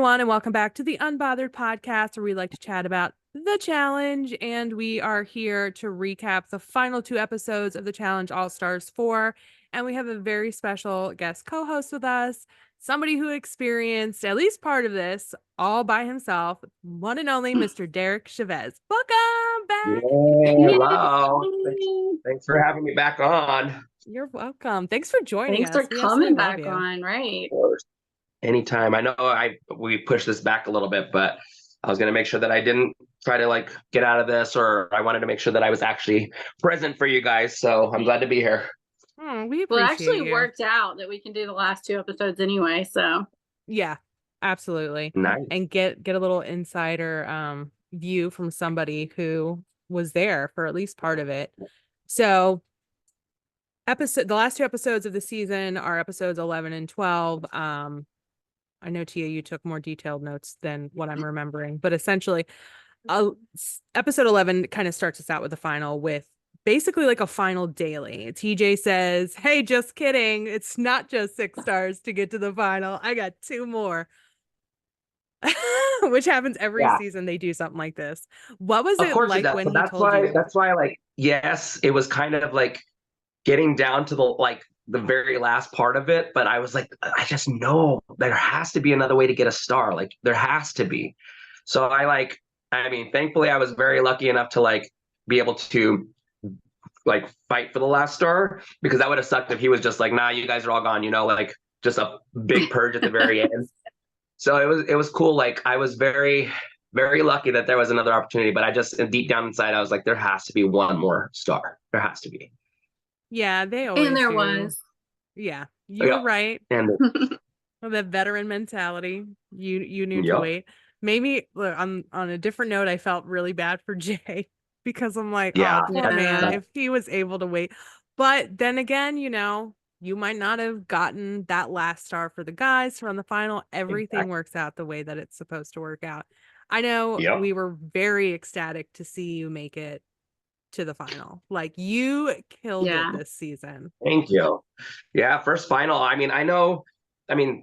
everyone, and welcome back to the Unbothered Podcast, where we like to chat about the challenge. And we are here to recap the final two episodes of the challenge, AllStars 4. And we have a very special guest co-host with us, somebody who experienced at least part of this all by himself, one and only Mr. Derek Chavez. Welcome back. Hello. Thanks for having me back on. You're welcome. Thanks for joining Thanks us. for coming back on, right? Anytime. I know we pushed this back a little bit, but I was going to make sure that I didn't try to get out of this, or I wanted to make sure that I was actually present for you guys. So I'm glad to be here. We appreciate Well, it actually you. worked out that we can do the last two episodes anyway. So yeah, absolutely. Nice. And get a little insider view from somebody who was there for at least part of it. So the last two episodes of the season are episodes 11 and 12. I know, Tia, you took more detailed notes than what I'm remembering, but essentially episode 11 kind of starts us out with the final, with basically like a final daily. TJ says, hey, just kidding, it's not just 6 stars to get to the final, I got 2 more. Which happens every season. They do something like this. What was it like when he told you? That's why yes, it was kind of like getting down to the very last part of it, but I was like, I just know there has to be another way to get a star. There has to be. So thankfully I was very lucky enough to be able to fight for the last star, because that would have sucked if he was just like, nah, you guys are all gone, just a big purge at the very end. So it was cool. I was very, very lucky that there was another opportunity, but I just deep down inside, I was like, there has to be one more star. There has to be. Yeah, they always and there do. was. Yeah, you were right. And the veteran mentality. You knew to wait. Maybe on a different note, I felt really bad for Jay, because I'm like, oh, poor man, if he was able to wait. But then again, you might not have gotten that last star for the guys to run the final. Everything works out the way that it's supposed to work out. I know we were very ecstatic to see you make it to the final. You killed it this season. Thank you. Yeah, first final.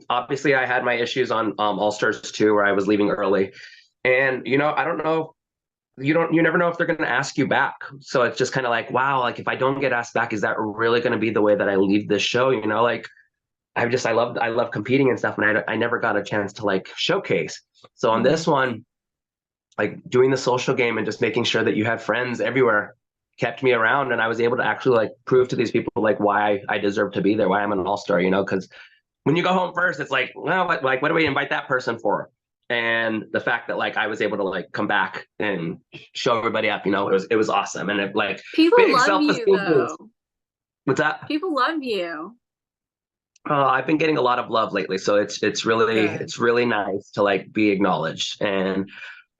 Obviously I had my issues on AllStars 2, where I was leaving early. And I don't know, you never know if they're going to ask you back. So it's just kind of wow, if I don't get asked back, is that really going to be the way that I leave this show? I love competing and stuff, and I never got a chance to showcase. So on this one, doing the social game and just making sure that you had friends everywhere kept me around, and I was able to actually prove to these people why I deserve to be there, why I'm an all-star, because when you go home first, it's well, what do we invite that person for? And the fact that I was able to come back and show everybody up, it was awesome. And it people love you though. What's that? People love you. I've been getting a lot of love lately, so it's really nice to be acknowledged. And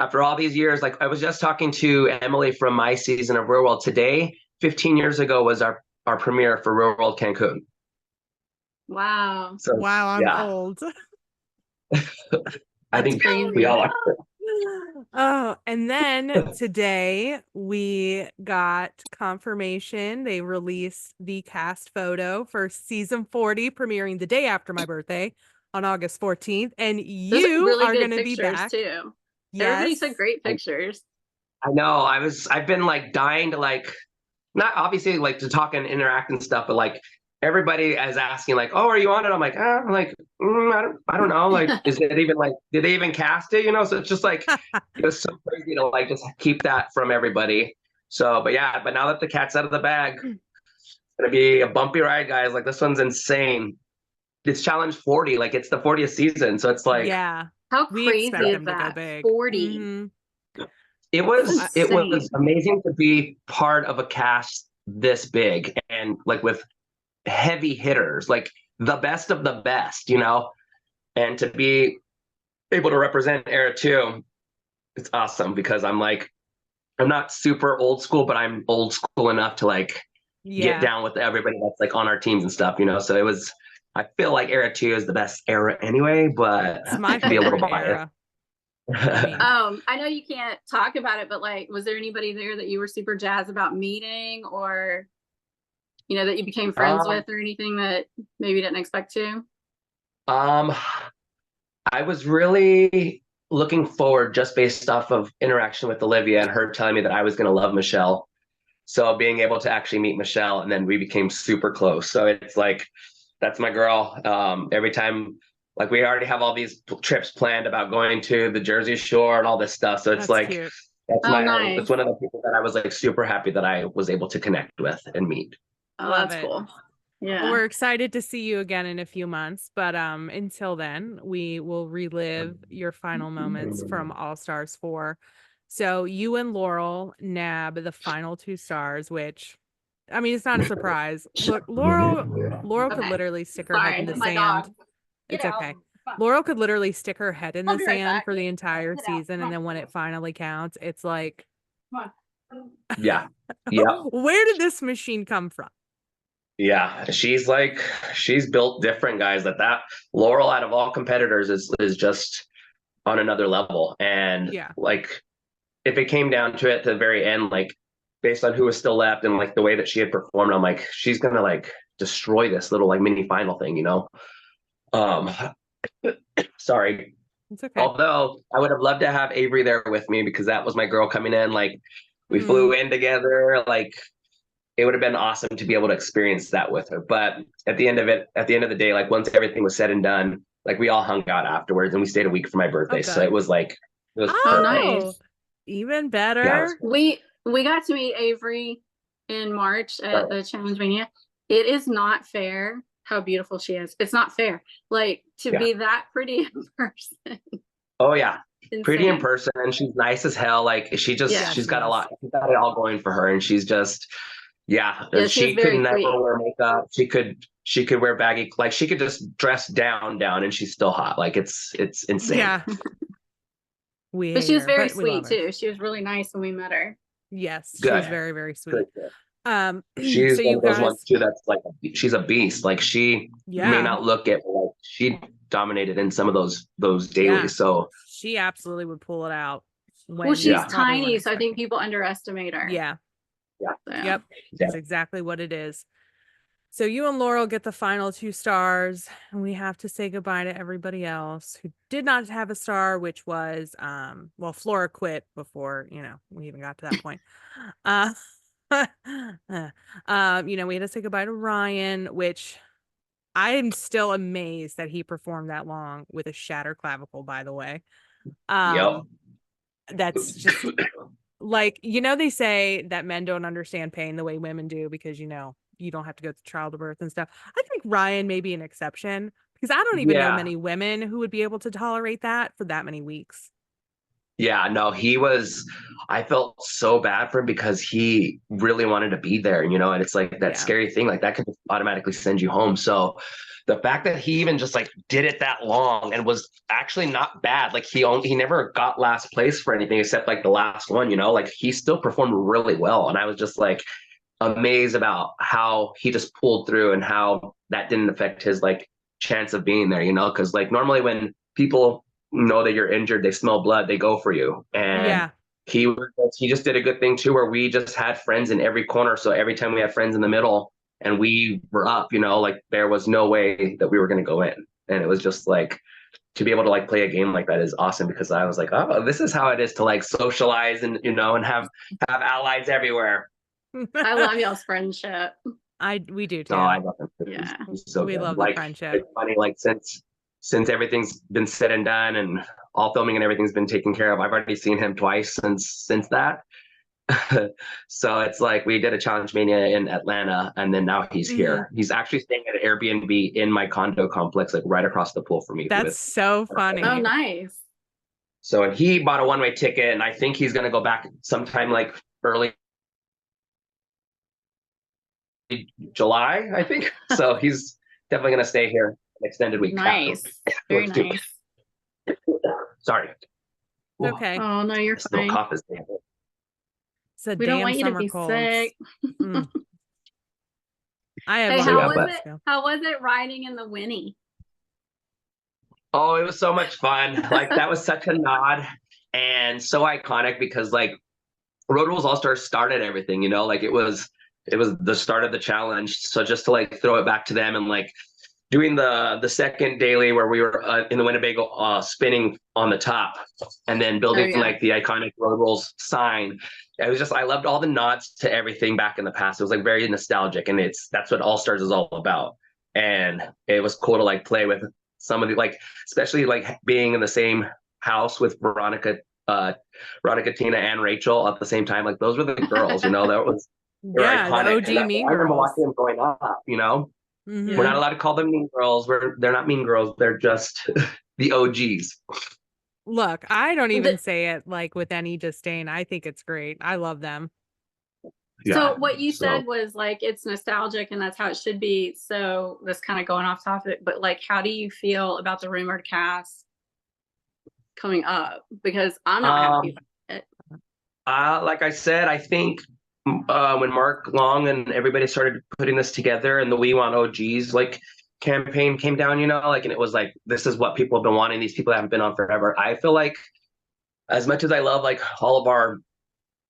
after all these years, I was just talking to Emily from my season of Real World today. 15 years ago was our premiere for Real World Cancun. Wow. So, wow, I'm old. I think we all are. Oh, and then today we got confirmation. They released the cast photo for season 40, premiering the day after my birthday on August 14th. And you are going to be back too. Yes. Everybody took great pictures. I know. I've been dying to not obviously to talk and interact and stuff, but everybody is asking oh, are you on it? I'm like, I don't know. Is it even did they even cast it? So it's just it was so crazy to just keep that from everybody. So, but now that the cat's out of the bag, it's gonna be a bumpy ride, guys. This one's insane. It's challenge 40. It's the 40th season. So it's how crazy is that? 40. Mm-hmm. It was amazing to be part of a cast this big and with heavy hitters, the best of the best, and to be able to represent Era 2, it's awesome, because I'm not super old school, but I'm old school enough to get down with everybody that's on our teams and stuff, so I feel Era 2 is the best era anyway, but it's my to be a little era. I know you can't talk about it, but was there anybody there that you were super jazzed about meeting, or that you became friends with, or anything that maybe you didn't expect to? I was really looking forward just based off of interaction with Olivia and her telling me that I was going to love Michelle. So being able to actually meet Michelle, and then we became super close. So it's like, that's my girl. Every time, like we already have all these trips planned about going to the Jersey Shore and all this stuff. So it's That's like, cute. that's Oh, it's nice. one of the people that I was like super happy that I was able to connect with and meet. Oh, Love that's it. cool. Well, Yeah. we're excited to see you again in a few months, but until then, we will relive your final moments from All Stars 4. So you and Laurel nab the final 2 stars, which I mean, it's not a surprise. Look, Laurel could Okay. literally stick her head in Sorry, the my sand. dog. It's Get out. okay. Come on. Laurel could literally stick her head in I'll the be right sand back. for the entire Get out. season, Come and on. then when it finally counts, it's like, Come on. Yeah. Yeah. where did this machine come from? Yeah. She's built different, guys. That Laurel out of all competitors is just on another level. And Yeah. like, if it came down to it at the very end, like based on who was still left and like the way that she had performed, I'm like, she's gonna like destroy this little like mini final thing, you know? Um, sorry. It's okay. Although I would have loved to have Avery there with me because that was my girl coming in. Like we Mm. flew in together. Like it would have been awesome to be able to experience that with her. But at the end of the day, like once everything was said and done, like we all hung out afterwards and we stayed a week for my birthday. So good. it was like, it was Oh, perfect. nice. Even Yeah, better. We got to meet Avery in March at the Challenge Mania. It is not fair how beautiful she is. It's not fair. Like to Yeah. be that pretty in person. Oh yeah. Pretty in Insane. person, and she's nice as hell. Like she's she got a is. lot, she's got it all going for her, and she's just Yeah, she she's could very never sweet. wear makeup. She could wear baggy, like she could just dress down, and she's still hot. Like it's insane. Yeah. We But hate she was her, very but we love sweet her. too. She was really nice when we met her. Yes, Good. she's very, very sweet. Good. So She's one you of those guys, ones too that's like she's a beast. Like she may yeah, not look it, but like she dominated in some of those dailies. Yeah. So she absolutely would pull it out. Well, she's Yeah. probably tiny, weren't so I think expecting. people underestimate her. Yeah. Yeah. So. Yep. Yeah. That's exactly what it is. So you and Laurel get the final 2 stars, and we have to say goodbye to everybody else who did not have a star, which was well, Flora quit before, we even got to that point. We had to say goodbye to Ryan, which I am still amazed that he performed that long with a shattered clavicle, by the way. Yep. That's just like, they say that men don't understand pain the way women do because, you don't have to go through childbirth and stuff. I think Ryan may be an exception because I don't even know Yeah. many women who would be able to tolerate that for that many weeks. Yeah, no, I felt so bad for him because he really wanted to be there, and it's like that Yeah. scary thing, like that could just automatically send you home. So the fact that he even just like did it that long and was actually not bad, like he never got last place for anything except like the last one, like he still performed really well. And I was just like amazed about how he just pulled through and how that didn't affect his like chance of being there, because like normally when people know that you're injured, they smell blood, they go for you. And Yeah. he just did a good thing too, where we just had friends in every corner. So every time we had friends in the middle and we were up, like there was no way that we were going to go in. And it was just like, to be able to like play a game like that is awesome, because I was like, oh, this is how it is to like socialize and and have allies everywhere. I love y'all's friendship. We do too. No, I love him. Yeah. He's so We good. love the Like, friendship. it's funny, like since everything's been said and done and all filming and everything's been taken care of, I've already seen him twice since that. So it's like we did a Challenge Mania in Atlanta, and then now he's here. He's actually staying at an Airbnb in my condo complex, like right across the pool from me. That's so funny. Oh, nice. So, and he bought a one-way ticket, and I think he's going to go back sometime like early July, I think. So he's definitely going to stay here an extended week. Nice. Very nice. Sorry. Okay. Oh, no, you're This little fine. cough is It's a We don't damn want you to summer be cold. sick. I have Hey, one how of was those, it? so. How was it riding in the Winnie? Oh, it was so much fun. Like that was such a nod and so iconic, because like Road Rules All-Stars started everything, like it was the start of the challenge. So just to like throw it back to them and like doing the second daily where we were in the Winnebago spinning on the top and then building like the iconic road rules sign. It was just, I loved all the nods to everything back in the past. It was like very nostalgic, and that's what AllStars is all about. And it was cool to like play with some of the, like, especially like being in the same house with Veronica, Tina, and Rachel at the same time. Like those were the girls, you know, that was yeah, iconic. the OG Mean I remember Girls. watching them growing up, you know. Mm-hmm. We're not allowed to call them mean girls. They're not mean girls. They're just the OGs. Look, I don't even say it like with any disdain. I think it's great. I love them. Yeah, so what you said was like, it's nostalgic and that's how it should be. So this kind of going off topic, but like, how do you feel about the rumored cast coming up? Because I'm not happy about it. Like I said, I think when Mark Long and everybody started putting this together and the We Want OGs like campaign came down, you know, like, and it was like, this is what people have been wanting. These people haven't been on forever. I feel like as much as I love like all of our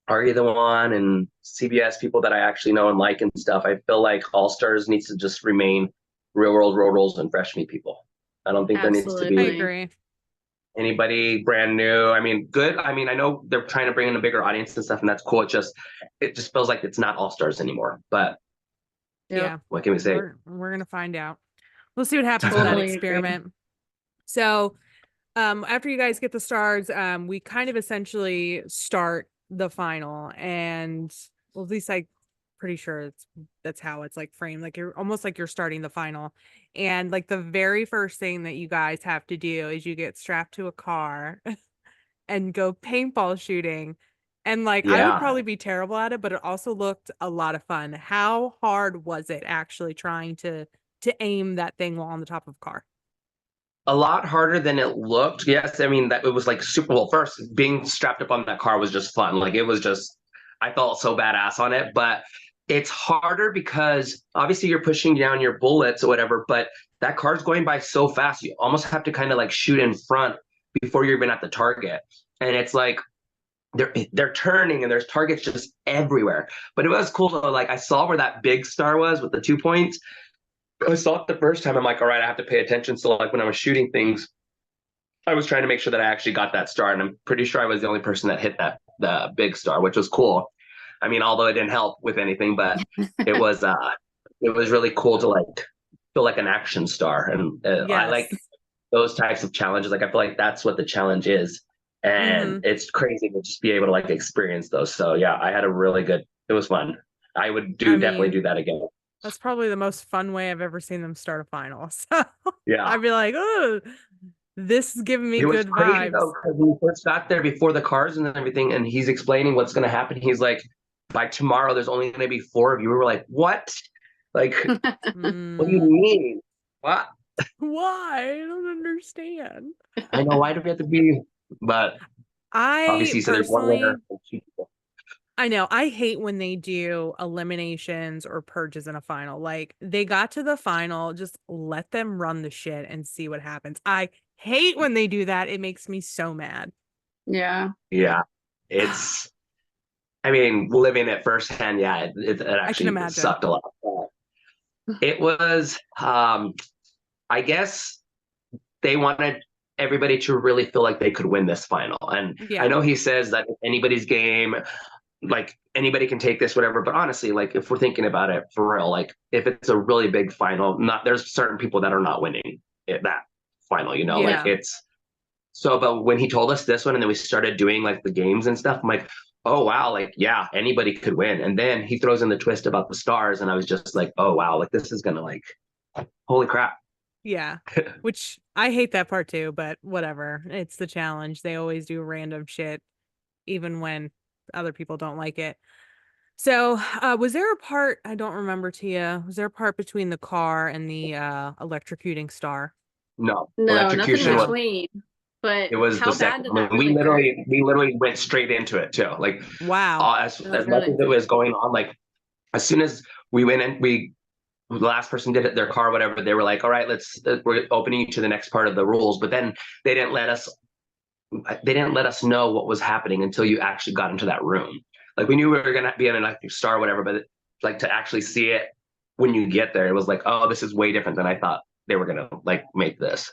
Are You the One and CBS people that I actually know and like and stuff, I feel like AllStars needs to just remain real world road rules and fresh meat people. I don't think there needs to be I agree. Anybody brand new. I mean, good. I mean, I know they're trying to bring in a bigger audience and stuff, and that's cool. It just feels like it's not AllStars anymore. But yeah, what can we say? We're gonna find out. We'll see what happens with that experiment. So after you guys get the stars, we kind of essentially start the final, and well, at least I'm pretty sure that's how it's like framed, like you're almost like you're starting the final. And like the very first thing that you guys have to do is you get strapped to a car and go paintball shooting. And like I would probably be terrible at it, but it also looked a lot of fun. How hard was it actually trying to aim that thing while on the top of a car? A lot harder than it looked. Yes, I mean that it was like super. Well, first being strapped up on that car was just fun. Like it was just, I felt so badass on it. But it's harder because obviously you're pushing down your bullets or whatever, but that car's going by so fast. You almost have to kind of like shoot in front before you're even at the target. And it's like they're turning and there's targets just everywhere. But it was cool though. Like I saw where that big star was with the 2 points. I saw it the first time. I'm like, all right, I have to pay attention. So like when I was shooting things, I was trying to make sure that I actually got that star. And I'm pretty sure I was the only person that hit the big star, which was cool. I mean, although it didn't help with anything, but it was really cool to like feel like an action star. And yes. I like those types of challenges. Like I feel like that's what the challenge is. And it's crazy to just be able to like experience those. So yeah, I had it was fun. I would definitely do that again. That's probably the most fun way I've ever seen them start a final. So yeah, I'd be like, oh, this is giving me good vibes. Though, when we first got there before the cars and everything, and he's explaining what's going to happen. He's like, by tomorrow, there's only going to be 4 of you. We were like, what? Like, what do you mean? What? Why? I don't understand. I know. Why do we have to be? But obviously, so there's one winner. I know. I hate when they do eliminations or purges in a final. Like they got to the final, just let them run the shit and see what happens. I hate when they do that. It makes me so mad. Yeah. Yeah. It's, I mean, living it firsthand. Yeah. It actually sucked a lot. It was, I guess they wanted everybody to really feel like they could win this final. And I know he says that if anybody's game, like anybody can take this, whatever. But honestly, like if we're thinking about it for real, like if it's a really big final, there's certain people that are not winning that final, you know, like it's so, but when he told us this one and then we started doing like the games and stuff, I'm like, oh, wow. Like, yeah, anybody could win. And then he throws in the twist about the stars. And I was just like, oh, wow, like this is going to like, holy crap. Yeah, which I hate that part too, but whatever. It's the challenge. They always do random shit, even when other people don't like it. So was there a part, I don't remember, Tia, was there a part between the car and the electrocuting star? No, electrocution nothing between. But it was the second. I mean, we literally went straight into it too. Like wow, as much as it was going on, like as soon as we went in, the last person did it, their car, whatever, they were like, all right, we're opening you to the next part of the rules. But then they didn't let us know what was happening until you actually got into that room. Like we knew we were going to be an electric star or whatever, but like to actually see it when you get there, it was like, oh, this is way different than I thought they were gonna like make this.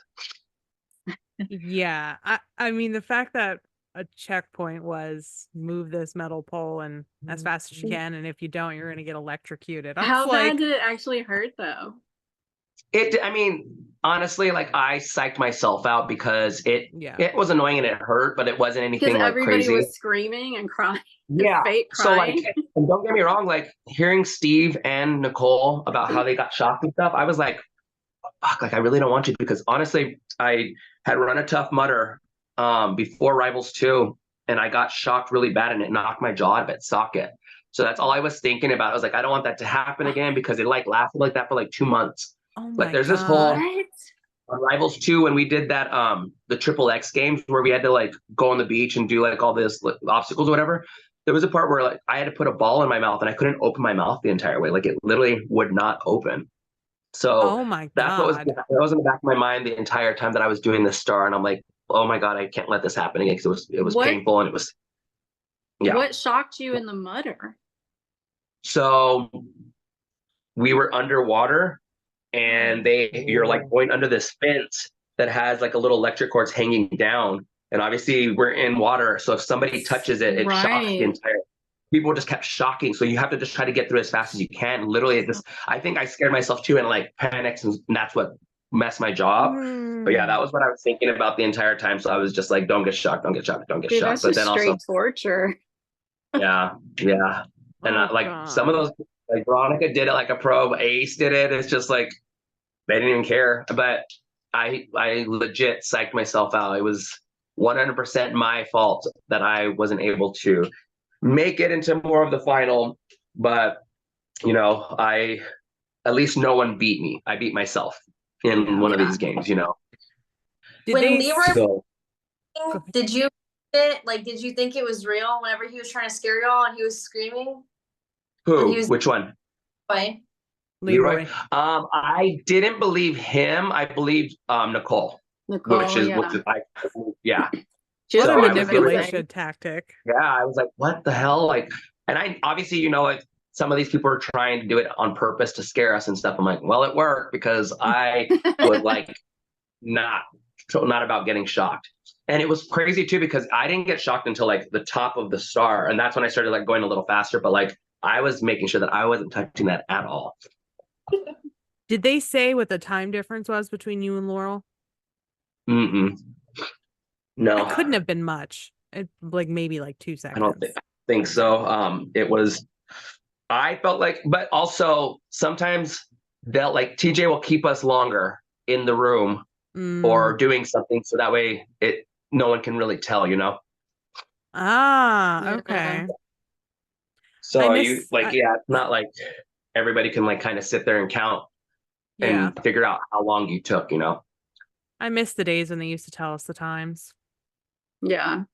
Yeah. I mean, the fact that a checkpoint was move this metal pole and as fast as you can, and if you don't, you're gonna get electrocuted. I How was bad like, did it actually hurt though? I mean, honestly, like I psyched myself out because yeah. it was annoying and it hurt, but it wasn't Because anything like everybody crazy. was screaming and crying. Yeah. Fake So like, crying. and don't get me wrong, like hearing Steve and Nicole about how they got shocked and stuff, I was like, fuck, like I really don't want to, because honestly, I had run a Tough Mudder before Rivals 2, and I got shocked really bad and it knocked my jaw out of its socket. So that's all I was thinking about. I was like, I don't want that to happen again, because it like lasted like that for like 2 months. Oh Like my there's this whole God. on Rivals 2 when we did that the triple X games where we had to like go on the beach and do like all this like, obstacles or whatever. There was a part where like I had to put a ball in my mouth and I couldn't open my mouth the entire way. Like it literally would not open. So Oh my that's what God. that was in the back of my mind the entire time that I was doing this star. And I'm like, oh my God, I can't let this happen again, because it was What- painful and it was yeah. What shocked you in the Mudder? So we were underwater and you're like going under this fence that has like a little electric cords hanging down. And obviously we're in water. So if somebody touches it, it shocks the Right. entire people just kept shocking. So you have to just try to get through as fast as you can. Literally it just I think I scared myself too and like panics, and that's what messed my jaw up. But yeah, that was what I was thinking about the entire time. So I was just like, don't get shocked, don't get shocked, don't get Dude, shocked. that's But just then straight also torture. yeah. And Oh, like God. some of those, like Veronica did it like a pro, Ace did it. It's just like they didn't even care. But I legit psyched myself out. It was 100% my fault that I wasn't able to make it into more of the final. But you know, at least no one beat me. I beat myself in one of these games. You know. Did When they Leroy, So, did you think it was real whenever he was trying to scare y'all and he was screaming? who? Which one? Why? Leroy. I didn't believe him. I believed Nicole, Nicole, which is yeah. What So a I was manipulation tactic. Yeah, I was like, what the hell? Like, and I obviously, you know, like some of these people are trying to do it on purpose to scare us and stuff. I'm like, well, it worked because I was like, not about getting shocked. And it was crazy too, because I didn't get shocked until like the top of the star. And that's when I started like going a little faster, but like I was making sure that I wasn't touching that at all. Did they say what the time difference was between you and Laurel? No, It couldn't have been much. Like maybe like 2 seconds. I don't think so. It was, I felt like, but also sometimes they'll like TJ will keep us longer in the room or doing something, so that way no one can really tell, you know. Okay. So it's not like everybody can like kind of sit there and count and figure out how long you took, you know. I miss the days when they used to tell us the times. Yeah.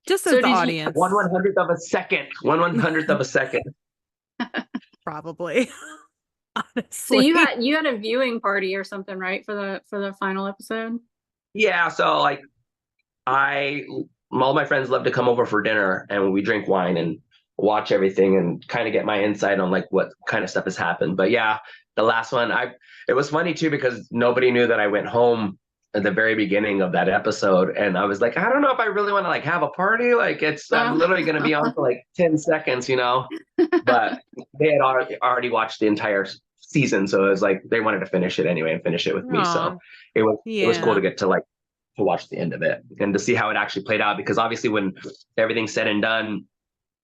Just as the audience. 1/100th of a second. 1/100th of a second. Probably. Honestly. So you had a viewing party or something, right, for the final episode? Yeah, so like all my friends love to come over for dinner and we drink wine and watch everything and kind of get my insight on like what kind of stuff has happened. But yeah, the last one, it was funny too, because nobody knew that I went home at the very beginning of that episode. And I was like, I don't know if I really want to like have a party. Like I'm literally going to be on for like 10 seconds, you know, but they had already watched the entire season. So it was like, they wanted to finish it anyway and finish it with me. So it was cool to get to like, to watch the end of it and to see how it actually played out, because obviously when everything's said and done,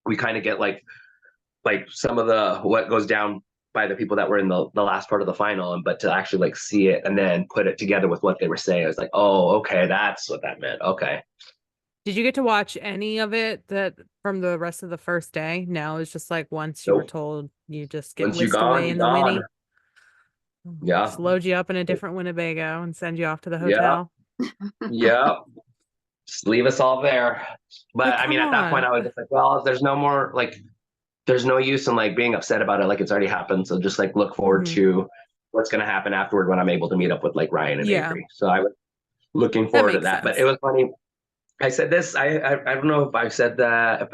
we kind of get like some of the what goes down by the people that were in the last part of the final, but to actually like see it and then put it together with what they were saying, I was like, oh, okay, that's what that meant. Okay. Did you get to watch any of it that from the rest of the first day? No, it's just like once you were told, you just get whisked away in the Winnie. Yeah. Just load you up in a different Winnebago and send you off to the hotel. Yeah. Just leave us all there. But I mean, at that point I was just like, well, there's no use in like being upset about it. Like it's already happened. So just like look forward to what's going to happen afterward when I'm able to meet up with like Ryan and Avery. So I was looking forward to that. But it was funny. I said this, I don't know if I've said that,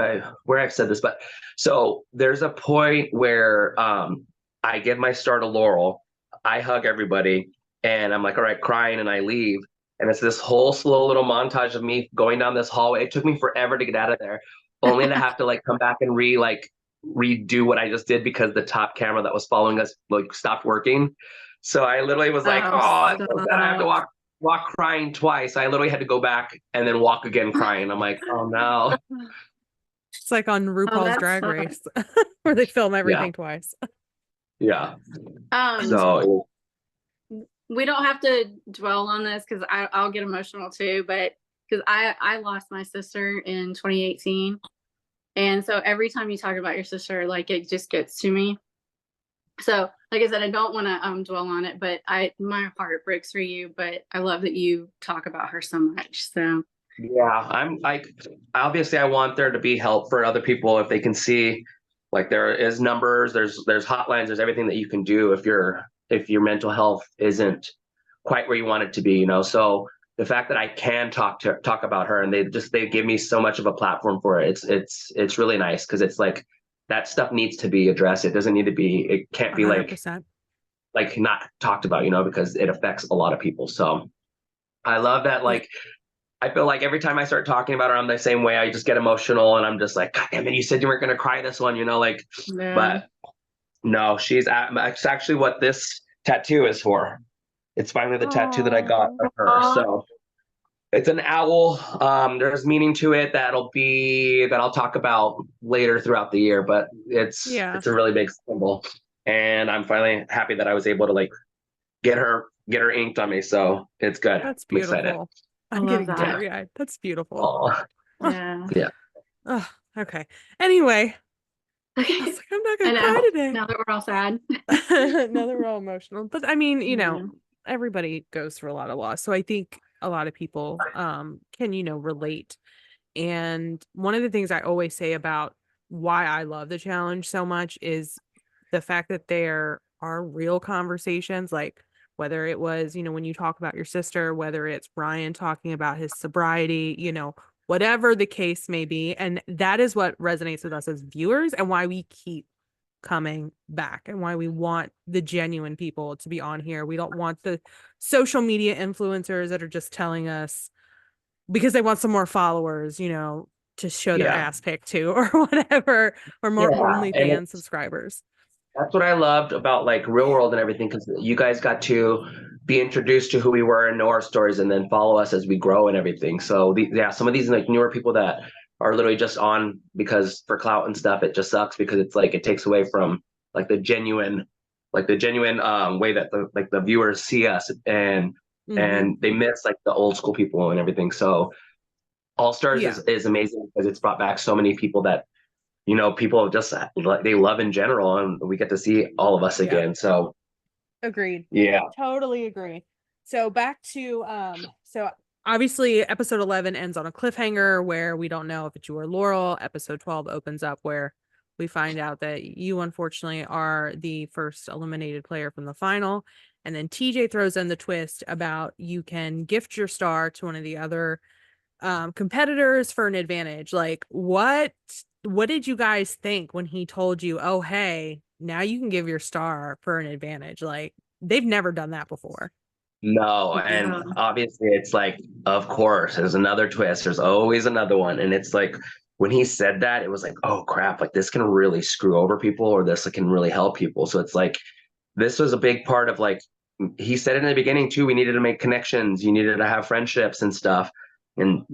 where I've said this, but so there's a point where I give my star to Laurel, I hug everybody, And I'm like, all right, crying, and I leave. And it's this whole slow little montage of me going down this hallway. It took me forever to get out of there, only to have to like come back and redo what I just did because the top camera that was following us like stopped working. So I literally was like, oh, it's so sad. I have to walk crying twice. I literally had to go back and then walk again crying. I'm like, oh no. It's like on RuPaul's Drag Race where they film everything twice. Yeah. Um, So we don't have to dwell on this because I'll get emotional too, but because I lost my sister in 2018. And so every time you talk about your sister, like it just gets to me. So like I said, I don't want to dwell on it, but my heart breaks for you, but I love that you talk about her so much. So yeah, I'm like, obviously I want there to be help for other people if they can see, like there is numbers, there's hotlines, there's everything that you can do if your mental health isn't quite where you want it to be, So the fact that I can talk about her, and they give me so much of a platform for it. It's really nice because it's like that stuff needs to be addressed. It can't be 100%. like not talked about, because it affects a lot of people. So I love that. Like, I feel like every time I start talking about her, I'm the same way. I just get emotional, and I'm just like, God damn it, you said you weren't going to cry this one, but no, it's actually what this tattoo is for. It's finally the tattoo that I got of her. So it's an owl. There's meaning to it that I'll talk about later throughout the year, but it's a really big symbol. And I'm finally happy that I was able to like get her inked on me. So it's good. That's beautiful. I'm getting teary-eyed. That's beautiful. Yeah. Yeah. Oh, okay. Anyway, I was like, I'm not gonna cry today. Now that we're all sad. Now that we're all emotional. But I mean, everybody goes through a lot of loss. So I think a lot of people can, relate. And one of the things I always say about why I love the challenge so much is the fact that there are real conversations, like whether it was, when you talk about your sister, whether it's Brian talking about his sobriety, whatever the case may be. And that is what resonates with us as viewers and why we keep coming back and why we want the genuine people to be on here. We don't want the social media influencers that are just telling us because they want some more followers, to show their ass pic to or whatever, or more OnlyFans subscribers. That's what I loved about like Real World and everything, because you guys got to be introduced to who we were and know our stories and then follow us as we grow and everything. So some of these like newer people that are literally just on because for clout and stuff, it just sucks because it's like it takes away from like the genuine way that the viewers see us and they miss like the old school people and everything. So AllStars is amazing because it's brought back so many people that people just they love in general, and we get to see all of us again. So agreed. Yeah, totally agree. So back to so obviously episode 11 ends on a cliffhanger where we don't know if it's you or Laurel. Episode 12 opens up where we find out that you unfortunately are the first eliminated player from the final, and then TJ throws in the twist about you can gift your star to one of the other competitors for an advantage. Like what did you guys think when he told you, oh hey, now you can give your star for an advantage? Like they've never done that before. No, and obviously it's like, of course, there's another twist, there's always another one. And it's like when he said that, it was like, oh crap, like this can really screw over people, or this can really help people. So it's like this was a big part of like he said in the beginning too, we needed to make connections, you needed to have friendships and stuff. And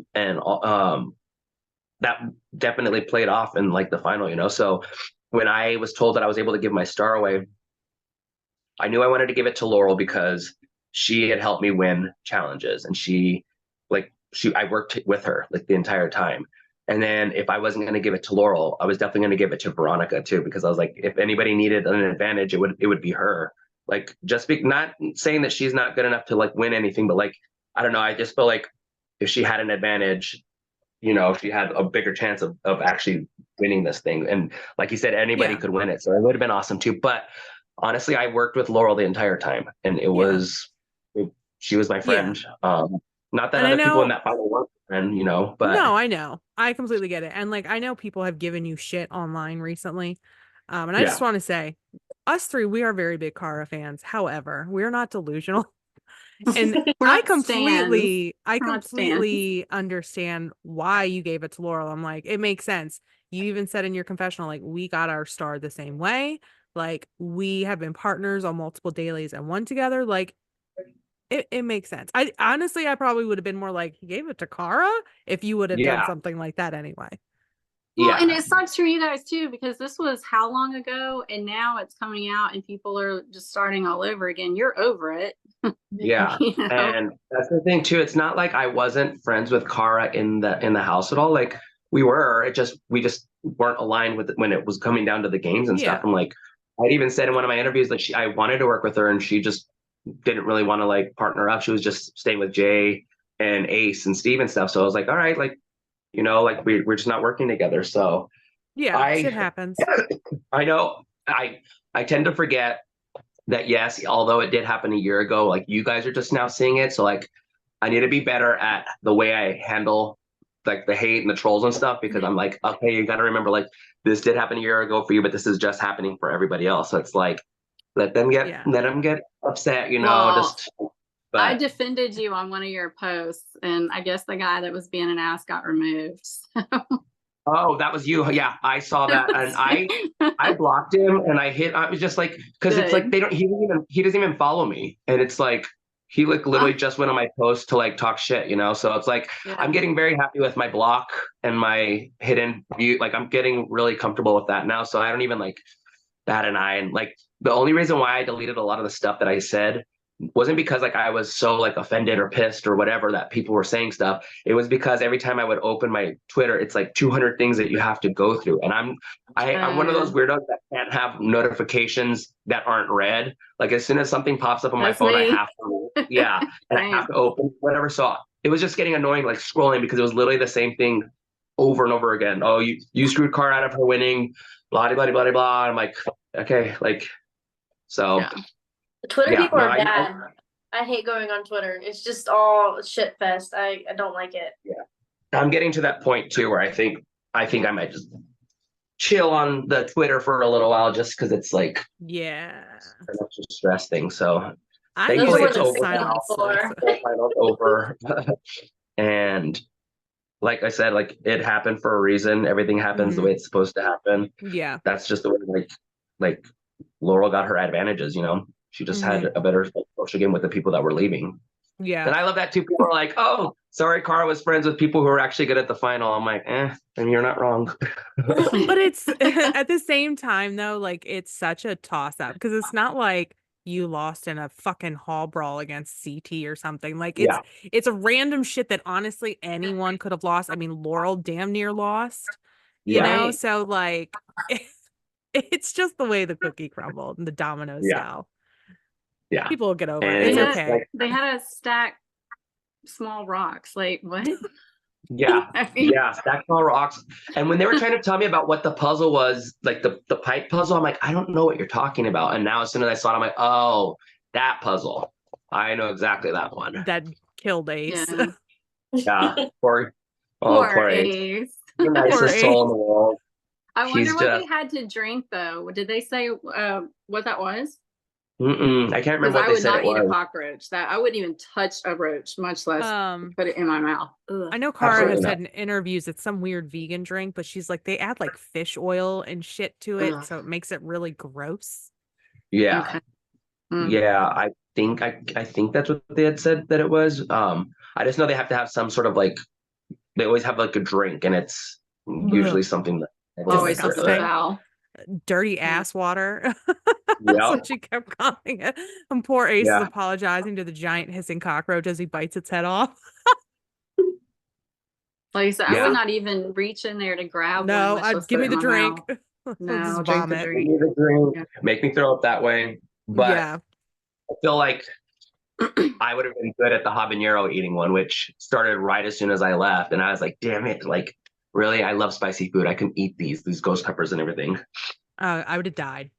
that definitely played off in like the final, So when I was told that I was able to give my star away, I knew I wanted to give it to Laurel because she had helped me win challenges, and I worked with her like the entire time. And then if I wasn't going to give it to Laurel, I was definitely going to give it to Veronica too, because I was like, if anybody needed an advantage, it would be her. Like not saying that she's not good enough to like win anything, but like, I don't know. I just feel like if she had an advantage, she had a bigger chance of actually winning this thing. And like you said, anybody could win it. So it would have been awesome too. But honestly, I worked with Laurel the entire time, and she was my friend. Not that other people in that final weren't friend, but no, I know. I completely get it. And like, I know people have given you shit online recently. And I just want to say, us three, we are very big Kara fans. However, we're not delusional. And We're I not stans. completely We're not stans. understand why you gave it to Laurel. I'm like, it makes sense. You even said in your confessional, like, we got our star the same way. Like, we have been partners on multiple dailies and one together. Like, it makes sense. I honestly, I probably would have been more like, he gave it to Kara if you would have done Yeah. something like that anyway. Well, and Yeah. it sucks for you guys too, because this was how long ago, and now it's coming out, and people are just starting all over again. You're over it. Yeah. You know? And that's the thing too. It's not like I wasn't friends with Kara in the house at all. Like we were, we just weren't aligned with it when it was coming down to the games and stuff. Yeah. I'm like, I'd even said in one of my interviews that I wanted to work with her and she just didn't really want to like partner up. She was just staying with Jay and Ace and Steve and stuff. So I was like, all right, like, you know, like we're just not working together. So Yeah, shit happens. I know I tend to forget that, yes, although it did happen a year ago, like you guys are just now seeing it. So like I need to be better at the way I handle like the hate and the trolls and stuff, because I'm like, okay, you got to remember, like, this did happen a year ago for you, but this is just happening for everybody else. So it's like, let them get upset, you know, Well, but I defended you on one of your posts, and I guess the guy that was being an ass got removed. oh, that was you. Yeah, I saw that. And I blocked him and I was just like, because it's like he doesn't even follow me. And it's like he like literally just went on my post to like talk shit, you know? So it's like I'm getting very happy with my block and my hidden view. Like I'm getting really comfortable with that now. So I don't even like bat an eye. And like the only reason why I deleted a lot of the stuff that I said wasn't because like I was so like offended or pissed or whatever that people were saying stuff. It was because every time I would open my Twitter, it's like 200 things that you have to go through. And I'm one of those weirdos that can't have notifications that aren't read. Like as soon as something pops up on my phone, I have to, and I have to open whatever. So it was just getting annoying, like scrolling, because it was literally the same thing over and over again. Oh, you screwed Car out of her winning, blah, blah, blah, blah, blah. I'm like, okay, like, so. The Twitter people are bad. I hate going on Twitter. It's just all shit fest. I don't like it. Yeah. I'm getting to that point too where I think I might just chill on the Twitter for a little while, just because it's like it's a stress thing. So thankfully it's over. And like I said, like it happened for a reason. Everything happens the way it's supposed to happen. Yeah. That's just the way like Laurel got her advantages, you know. She just had a better social game with the people that were leaving. Yeah. And I love that too. People are like, oh, sorry, Cara was friends with people who were actually good at the final. I'm like, and you're not wrong. But it's at the same time, though, like it's such a toss up, because it's not like you lost in a fucking hall brawl against CT or something. Like it's a random shit that honestly anyone could have lost. I mean, Laurel damn near lost, you know? So like it's just the way the cookie crumbled and the dominoes fell. Yeah. People will get over it. It's okay. They had to stack small rocks. Like, what? Stack small rocks. And when they were trying to tell me about what the puzzle was, like the pipe puzzle, I'm like, I don't know what you're talking about. And now as soon as I saw it, I'm like, oh, that puzzle. I know exactly that one. That killed Ace. Poor Ace. The nicest soul in the world. I wonder what they had to drink, though. Did they say what that was? I can't remember what they said it was. I would not eat a cockroach. That I wouldn't even touch a roach, much less put it in my mouth. Ugh. I know Cara has said in interviews it's some weird vegan drink, but she's like, they add like fish oil and shit to it, so it makes it really gross. Yeah. Okay. Yeah, I think that's what they had said that it was. I just know they have to have some sort of like, they always have like a drink, and it's usually something that always foul. Dirty ass water. That's what she kept calling it. And poor Ace is apologizing to the giant hissing cockroach as he bites its head off. Like I said, I would not even reach in there to grab one. I'd give me the drink. No, drink the drink. Make me throw up that way. But I feel like I would have been good at the habanero eating one, which started right as soon as I left. And I was like, damn it, like, really, I love spicy food. I can eat these ghost peppers and everything. I would have died.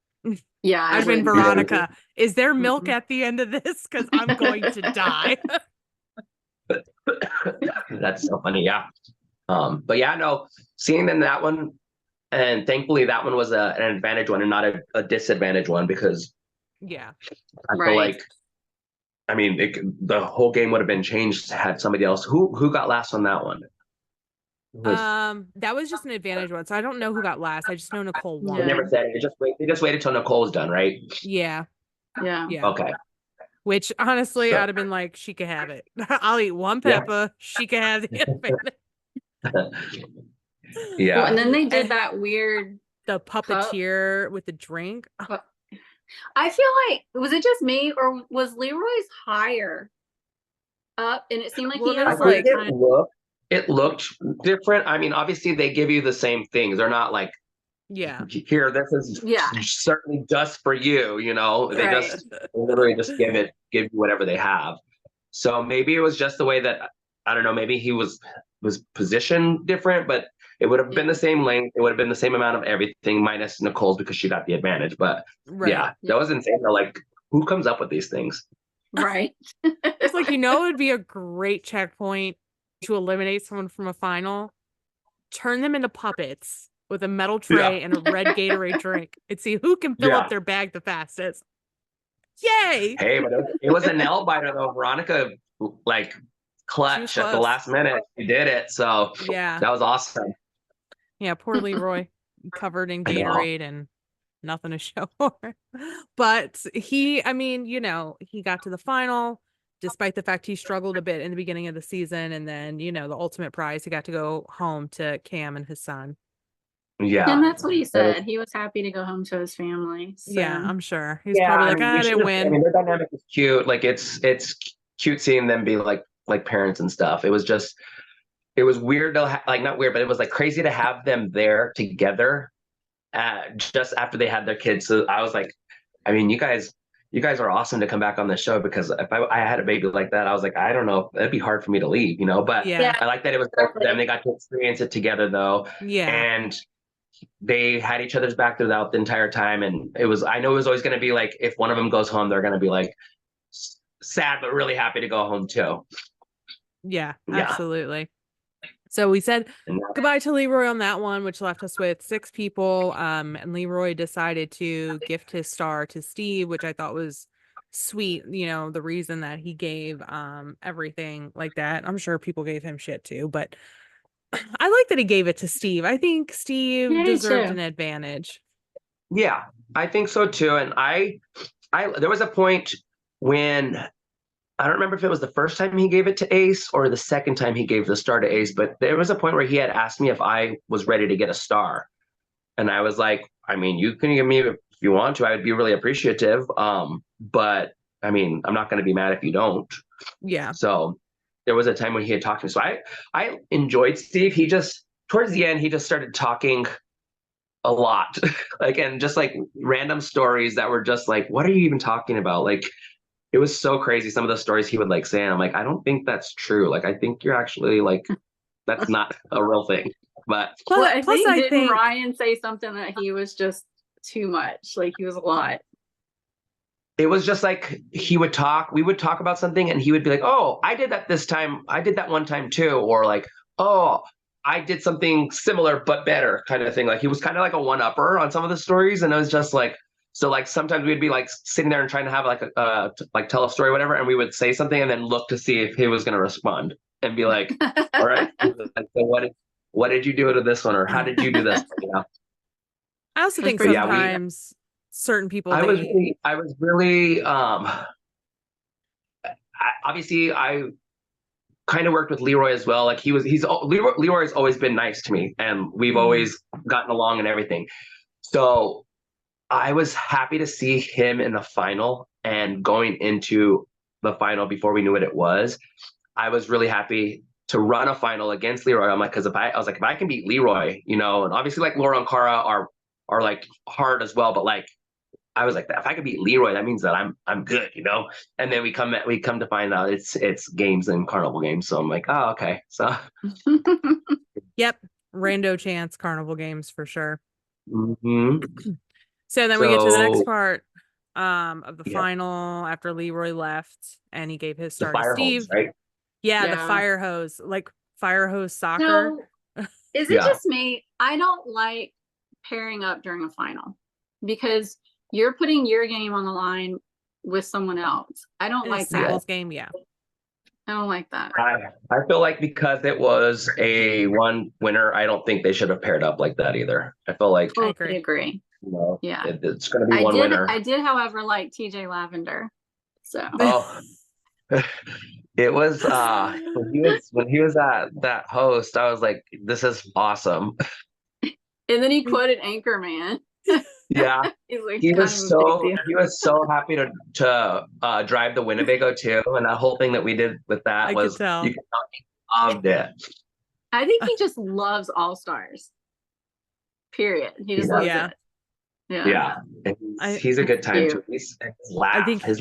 Yeah, I've been Veronica. Is there milk at the end of this? Because I'm going to die. That's so funny. Yeah. But yeah, no, seeing them that one, and thankfully that one was an advantage one and not a disadvantage one, because I feel like I mean, the whole game would have been changed had somebody else. Who got last on that one? That was just an advantage one, so I don't know who got last. I just know Nicole won. They never said it. They just waited till Nicole was done, right? Yeah. Okay. Which honestly, I'd have been like, she could have it. I'll eat one pepper. She could have the advantage. Yeah. Well, and then they did that weird the puppeteer with the drink. I feel like, was it just me or was Leroy's higher up? And it seemed like he has like it looked different. I mean, obviously they give you the same things. They're not like, here, this is certainly just for you, you know. They just literally just give you whatever they have. So maybe it was just the way that, I don't know, maybe he was positioned different, but it would have been the same length. It would have been the same amount of everything minus Nicole's because she got the advantage. But that was insane. They're like, who comes up with these things? Right. It's like, it would be a great checkpoint to eliminate someone from a final. Turn them into puppets with a metal tray and a red Gatorade drink and see who can fill up their bag the fastest. Yay! Hey, but it was a nail biter though. Veronica, like, clutch at the last minute. She did it. So that was awesome. Yeah, poor Leroy covered in Gatorade and nothing to show for it. But he got to the final despite the fact he struggled a bit in the beginning of the season. And then, the ultimate prize, he got to go home to Cam and his son. Yeah. And that's what he said. He was happy to go home to his family. So. Yeah, I'm sure. He's probably like, I didn't win. I mean, their dynamic is cute. Like, it's cute seeing them be like parents and stuff. It was weird to not weird, but it was like crazy to have them there together just after they had their kids. So I was like, I mean, you guys are awesome to come back on the show, because if I had a baby like that, I was like, I don't know, it'd be hard for me to leave, but I like that it was both of them. They got to experience it together though. And they had each other's back throughout the entire time. And I know it was always going to be like, if one of them goes home, they're going to be like sad, but really happy to go home too. Yeah, absolutely. So we said goodbye to Leroy on that one, which left us with 6 people. And Leroy decided to gift his star to Steve, which I thought was sweet. The reason that he gave everything like that. I'm sure people gave him shit too, but I like that he gave it to Steve. I think Steve deserved an advantage. Yeah, I think so too. And I there was a point when, I don't remember if it was the first time he gave it to Ace or the second time he gave the star to Ace, but there was a point where he had asked me if I was ready to get a star. And I was like, I mean, you can give me if you want to. I would be really appreciative. But I mean, I'm not going to be mad if you don't. Yeah. So there was a time when he had talked to me. So I enjoyed Steve. He just, towards the end, he just started talking a lot, and just like random stories that were just like, what are you even talking about? Like, it was so crazy. Some of the stories he would say, and I'm like, I don't think that's true. Like, I think you're actually that's not a real thing. But I think Ryan say something that he was just too much. Like, he was a lot. It was just like, we would talk about something and he would be like, oh, I did that this time. I did that one time too. Or like, oh, I did something similar, but better kind of thing. Like, he was kind of like a one-upper on some of the stories. And it was just like, so like sometimes we'd be like sitting there and trying to have like tell a story or whatever. And we would say something and then look to see if he was going to respond and be like, all right, so what did you do to this one? Or how did you do this? I also think sometimes certain people, I was really obviously I kind of worked with Leroy as well. Like, Leroy's always been nice to me and we've always gotten along and everything. So I was happy to see him in the final, and going into the final before we knew what it was, I was really happy to run a final against Leroy. I'm like, because if I can beat Leroy, and obviously like Laura and Cara are like hard as well, but like, I was like, if I could beat Leroy, that means that I'm good, And then we come to find out it's games and carnival games. So I'm like, oh, okay. So yep, rando chance carnival games for sure. Mm-hmm. So then we get to the next part of the final after Leroy left and he gave his star to Steve. Hose, right? Yeah, the fire hose, like fire hose soccer. No, is it just me? I don't like pairing up during a final because you're putting your game on the line with someone else. I don't In a like that. singles game, yeah. I don't like that. I feel like because it was a one winner, I don't think they should have paired up like that either. I feel like Totally agree. you know, Yeah. it's going to be one winner. I did, however, like TJ Lavender. So Oh, it was when he was that host, I was like, this is awesome. and then he quoted Anchorman. Yeah. He's like, He was so happy to drive the Winnebago too, and that whole thing that we did with that I was could tell. you could tell he loved it. I think he just loves AllStars. Period. He just loves it. Yeah. And he's a good time too. His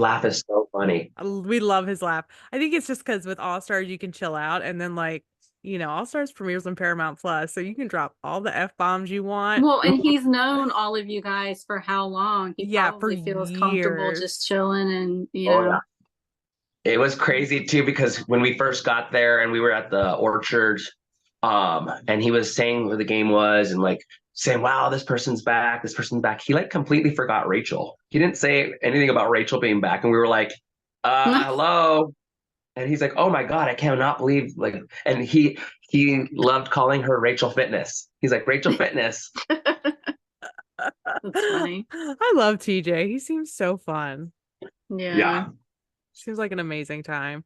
laugh is so funny. We love his laugh. I think it's just because with AllStars you can chill out, and then like, you know, AllStars premieres on Paramount Plus, so you can drop all the F-bombs you want. Well, and he's known all of you guys for how long? He probably feels comfortable just chilling, and you know. Yeah. It was crazy too, because when we first got there and we were at the orchard, and he was saying where the game was and like saying, wow, this person's back. He like completely forgot Rachel. He didn't say anything about Rachel being back. And we were like, hello. And he's like, oh my God, I cannot believe like, and he loved calling her Rachel Fitness. He's like, Rachel Fitness. That's funny. I love TJ. He seems so fun. Yeah. Seems like an amazing time.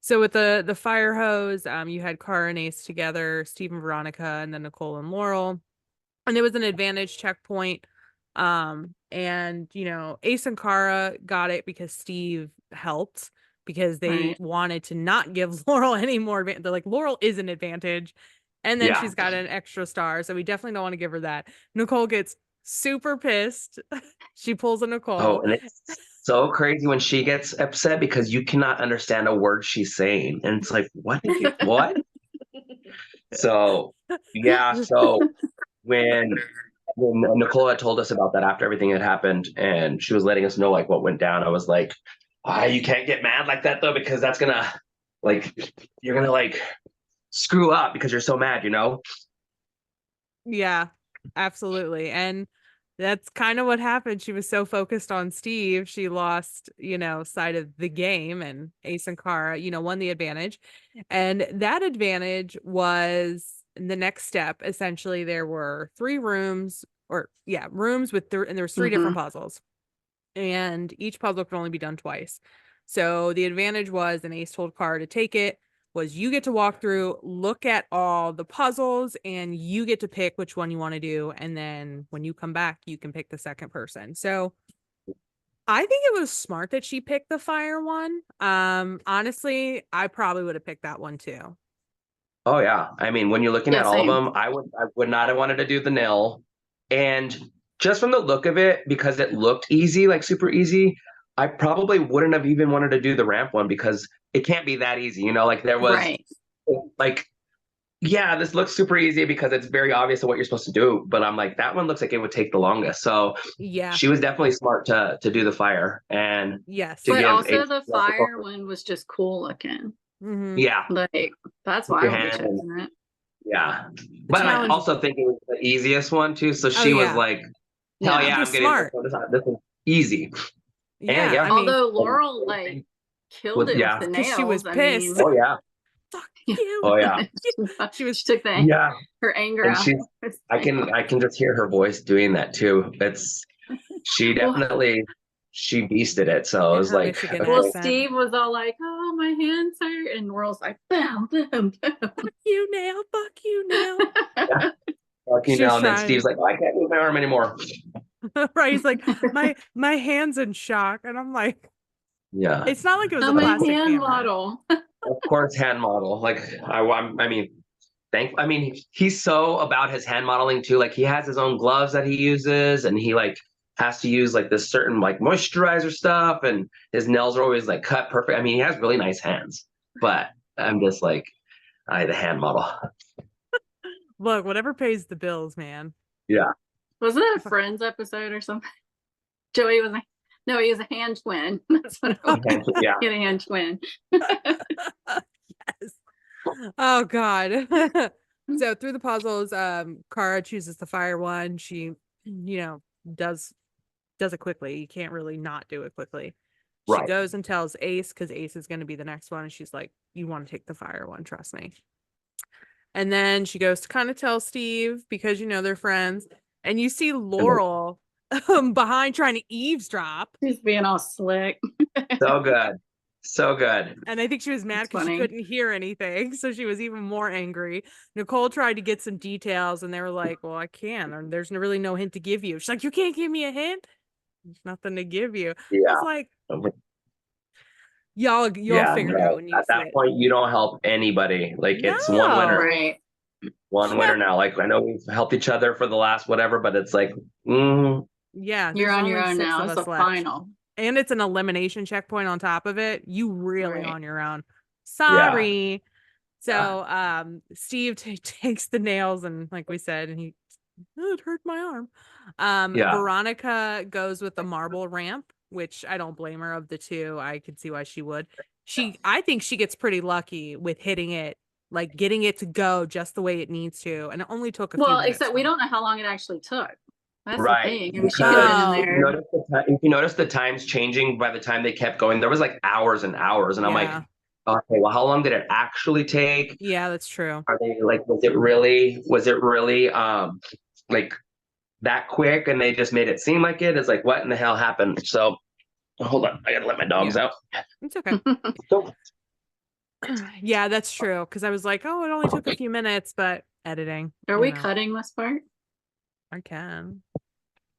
So with the fire hose, you had Cara and Ace together, Steve and Veronica, and then Nicole and Laurel. And there was an advantage checkpoint. And you know, Ace and Cara got it because Steve helped, because they wanted to not give Laurel any more advantage. They're like, Laurel is an advantage. And then she's got an extra star. So we definitely don't want to give her that. Nicole gets super pissed. She pulls a Nicole. Oh, and it's so crazy when she gets upset because you cannot understand a word she's saying. And it's like, what? So, yeah. So when Nicole had told us about that after everything had happened and she was letting us know like what went down, I was like, you can't get mad like that though, because that's gonna you're gonna like screw up because you're so mad, you know? Yeah, absolutely. And that's kind of what happened. She was so focused on Steve, she lost, you know, sight of the game, and Ace and Cara, you know, won the advantage. And that advantage was the next step. Essentially, there were rooms with and there was three different puzzles. And each puzzle could only be done twice. So the advantage was, and Ace told Cara to take it, was you get to walk through, look at all the puzzles, and you get to pick which one you want to do. And then when you come back, you can pick the second person. So I think it was smart that she picked the fire one. Honestly, I probably would have picked that one too. Oh yeah. I mean, when you're looking at all of them, I would not have wanted to do the nil. And just from the look of it, because it looked easy, like super easy, I probably wouldn't have even wanted to do the ramp one because it can't be that easy, you know, like there was like, yeah, this looks super easy because it's very obvious of what you're supposed to do. But I'm like, that one looks like it would take the longest. So yeah, she was definitely smart to do the fire. And but also the fire one was just cool looking. Yeah. Like that's why I was choosing it. Yeah. But I also think it was the easiest one too. So she was like, hell yeah, I'm getting smart. This is easy. Yeah, and, I mean, although Laurel like killed it with the nails. She was pissed. Oh yeah. Fuck you. Oh yeah. she took her anger out. I can just hear her voice doing that too. She definitely she beasted it. So it was like, well, Steve was all like, "Oh, my hands hurt," and Laurel's like, "Bam, bam, bam. Fuck you now, fuck you now." Fuck you now. And then Steve's like, I can't move my arm anymore. Right, he's like, my hand's in shock, and I'm like, yeah, it's not like it was a plastic hand model. Of course, hand model. Like I mean, he's so about his hand modeling too. Like he has his own gloves that he uses, and he like has to use like this certain like moisturizer stuff, and his nails are always like cut perfect. I mean, he has really nice hands, but I'm just like, the hand model. Look, whatever pays the bills, man. Yeah. Wasn't it a Friends episode or something? Joey was like, no, he was a hand twin. That's what it was. Yeah. He had a hand twin. Yes. Oh God. So through the puzzles, Cara chooses the fire one. She, you know, does it quickly. You can't really not do it quickly. She Right. goes and tells Ace, because Ace is going to be the next one. And she's like, you want to take the fire one, trust me. And then she goes to kind of tell Steve, because, you know, they're friends. And you see Laurel behind trying to eavesdrop. She's being all slick. So good. So good. And I think she was mad because she couldn't hear anything. So she was even more angry. Nicole tried to get some details and they were like, well, I can't. And there's really no hint to give you. She's like, you can't give me a hint? There's nothing to give you. Yeah. It's like, y'all figure it out when you at that point, you don't help anybody. Like, it's one winner. Right. One winner now. Like, I know we've helped each other for the last whatever, but it's like, yeah, you're on your own now. It's a final. And it's an elimination checkpoint on top of it. You really on your own. Sorry. Yeah. So Steve takes the nails and, like we said, and it hurt my arm. Veronica goes with the marble ramp, which I don't blame her. Of the two, I could see why she would. I think she gets pretty lucky with hitting it, like getting it to go just the way it needs to, and it only took a few minutes. Except we don't know how long it actually took. That's right. The thing. I mean, she could have been in there. If you notice the times changing by the time they kept going, there was like hours and hours, and I'm like, okay, well, how long did it actually take? Yeah, that's true. Are they like, was it really like that quick, and they just made it seem like it? It's like, what in the hell happened? So hold on, I gotta let my dogs out. It's okay. Yeah, that's true. Because I was like, oh, it only took a few minutes, but editing. Are we cutting this part? I can.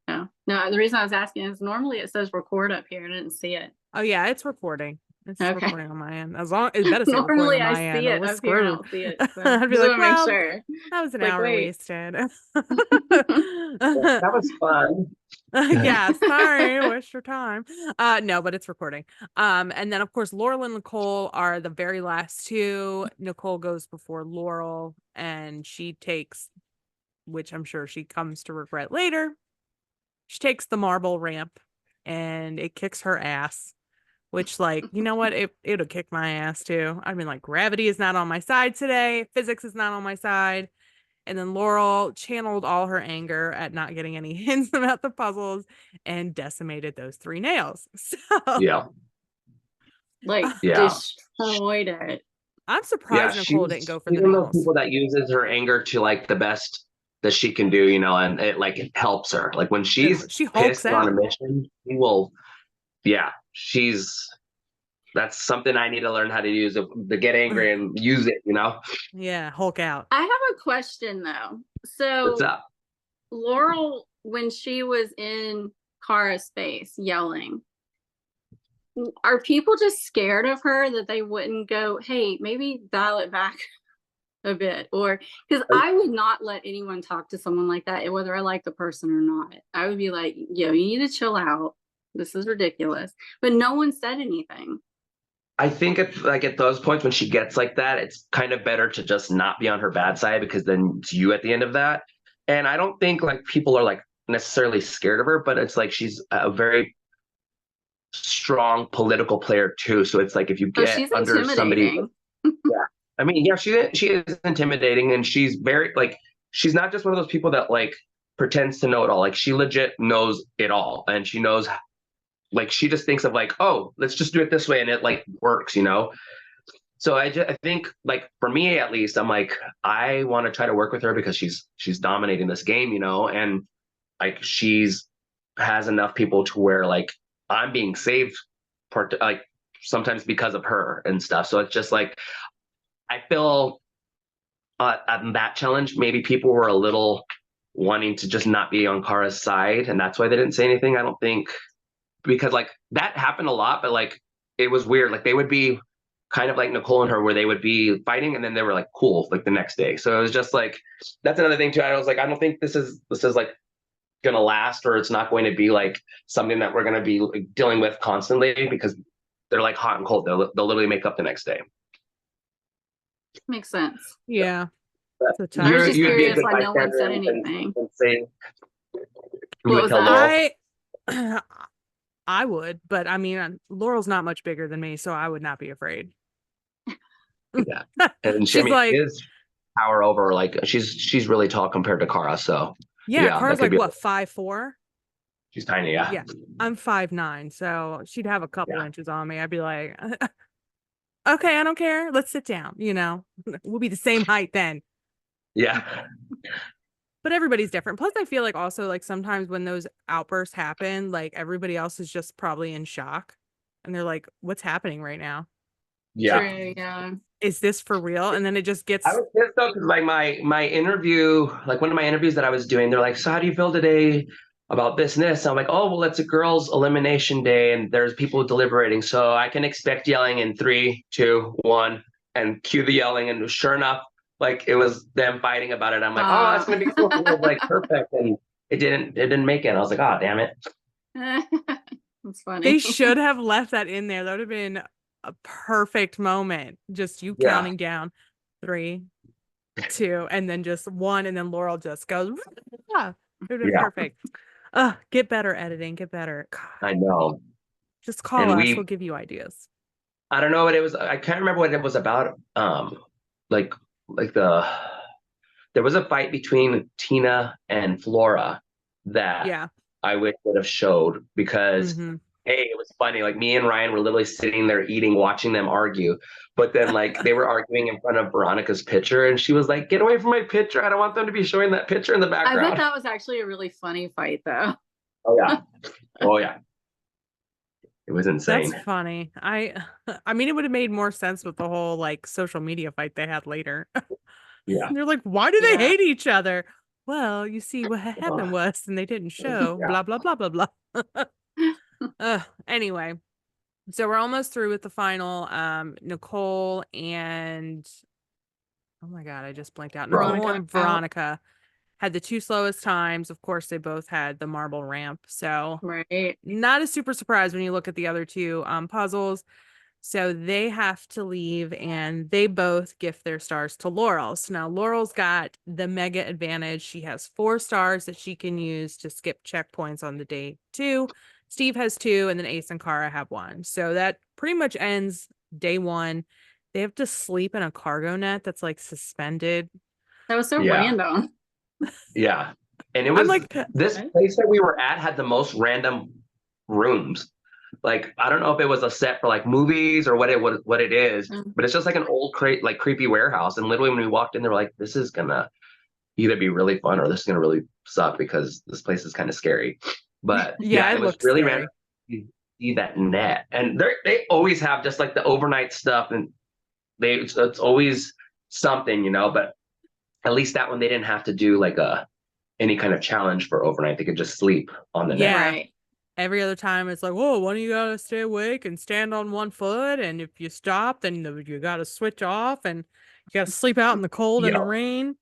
No, the reason I was asking is normally it says record up here. I didn't see it. Oh yeah, it's recording. It's recording on my end. As long as better say normally on my I end. see it up here. I don't see it. So I'd be like, well, make sure. That was an hour wasted. That was fun. Yeah, sorry, waste your time. No, but it's recording. And then of course Laurel and Nicole are the very last two. Nicole goes before Laurel, and she takes, which I'm sure she comes to regret later, she takes the marble ramp and it kicks her ass, which, like, you know what, it would kick my ass too. I mean, like, gravity is not on my side today, physics is not on my side. And then Laurel channeled all her anger at not getting any hints about the puzzles and decimated those 3 nails. So destroyed it. I'm surprised Nicole didn't go for the nails. One of those people that uses her anger to like the best that she can do, you know, and it like it helps her. Like when she pissed on a mission, she will. Yeah, that's something I need to learn how to use, to get angry and use it, you know? Yeah, Hulk out. I have a question though. So what's up? Laurel, when she was in Kara's space yelling, are people just scared of her that they wouldn't go, hey, maybe dial it back a bit? Or because I would not let anyone talk to someone like that, whether I like the person or not. I would be like, yo, you need to chill out. This is ridiculous. But no one said anything. I think at those points when she gets like that, it's kind of better to just not be on her bad side, because then it's you at the end of that. And I don't think like people are like necessarily scared of her, but it's like she's a very strong political player too. So it's like if you get under somebody, I mean, she is intimidating, and she's very like, she's not just one of those people that like pretends to know it all. Like she legit knows it all, and she knows. Like she just thinks of like, oh, let's just do it this way, and it like works, you know. So I think like for me at least, I'm like, I want to try to work with her because she's dominating this game, you know, and like has enough people to where like I'm being saved, like sometimes because of her and stuff. So it's just like I feel on that challenge, maybe people were a little wanting to just not be on Kara's side, and that's why they didn't say anything. I don't think. Because like that happened a lot, but like it was weird. Like they would be kind of like Nicole and her, where they would be fighting and then they were like cool like the next day. So it was just like, that's another thing too. I was like, I don't think this is like gonna last, or it's not going to be like something that we're gonna be like, dealing with constantly, because they're like hot and cold. They'll literally make up the next day. Makes sense. Yeah. I was just curious why no one said anything. I would, but I mean, Laurel's not much bigger than me, so I would not be afraid. Yeah, and she is power over. Like she's really tall compared to Kara. So yeah Kara's like what, 5'4"? She's tiny, yeah. Yeah, I'm 5'9", so she'd have a couple inches on me. I'd be like, okay, I don't care. Let's sit down. We'll be the same height then. Yeah. But everybody's different. Plus, I feel like also like sometimes when those outbursts happen, like everybody else is just probably in shock, and they're like, "What's happening right now? Yeah. True, yeah. Is this for real?" And then it just gets. I was pissed though, because like my interview, like one of my interviews that I was doing, they're like, "So how do you feel today about this and this?" And I'm like, "Oh, well, it's a girls' elimination day, and there's people deliberating, so I can expect yelling in 3, 2, 1, and cue the yelling." And sure enough, like it was them fighting about it. I'm like, "Oh, that's gonna be cool." It was like perfect, and it didn't make it. And I was like, "Oh, damn it." That's funny. They should have left that in there. That would have been a perfect moment. Just you counting down 3, 2, and then just 1, and then Laurel just goes. Yeah, it would have been perfect. Get better editing. Get better. God. I know. Just call us. We'll give you ideas. I don't know what it was. I can't remember what it was about. Like there was a fight between Tina and Flora that I wish would have showed, because it was funny. Like me and Ryan were literally sitting there eating, watching them argue. But then like they were arguing in front of Veronica's picture, and she was like, "Get away from my picture. I don't want them to be showing that picture in the background." I bet that was actually a really funny fight though. Oh yeah. Oh yeah. It was insane. That's funny. I mean, it would have made more sense with the whole like social media fight they had later. Yeah. They're like, why do they hate each other? Well, you see, what happened was, and they didn't show, blah, blah, blah, blah, blah. Anyway, so we're almost through with the final. Nicole and, oh my God, I just blanked out. Nicole and Veronica had the 2 slowest times. Of course, they both had the marble ramp. So not a super surprise when you look at the other 2 puzzles. So they have to leave, and they both gift their stars to Laurel. So now Laurel's got the mega advantage. She has 4 stars that she can use to skip checkpoints on the day 2. Steve has 2, and then Ace and Kara have 1. So that pretty much ends day 1. They have to sleep in a cargo net that's like suspended. That was so random. Yeah. And it was like, this place that we were at had the most random rooms. Like, I don't know if it was a set for like movies or what it is, but it's just like an old like creepy warehouse. And literally when we walked in, they were like, "This is gonna either be really fun or this is gonna really suck, because this place is kind of scary." But it was really random. You see that net, and they always have just like the overnight stuff, and it's always something, but at least that one they didn't have to do like any kind of challenge for overnight. They could just sleep on the net. Right. Every other time it's like, whoa, one of you gotta stay awake and stand on one foot, and if you stop, then you gotta switch off, and you gotta sleep out in the cold and the rain.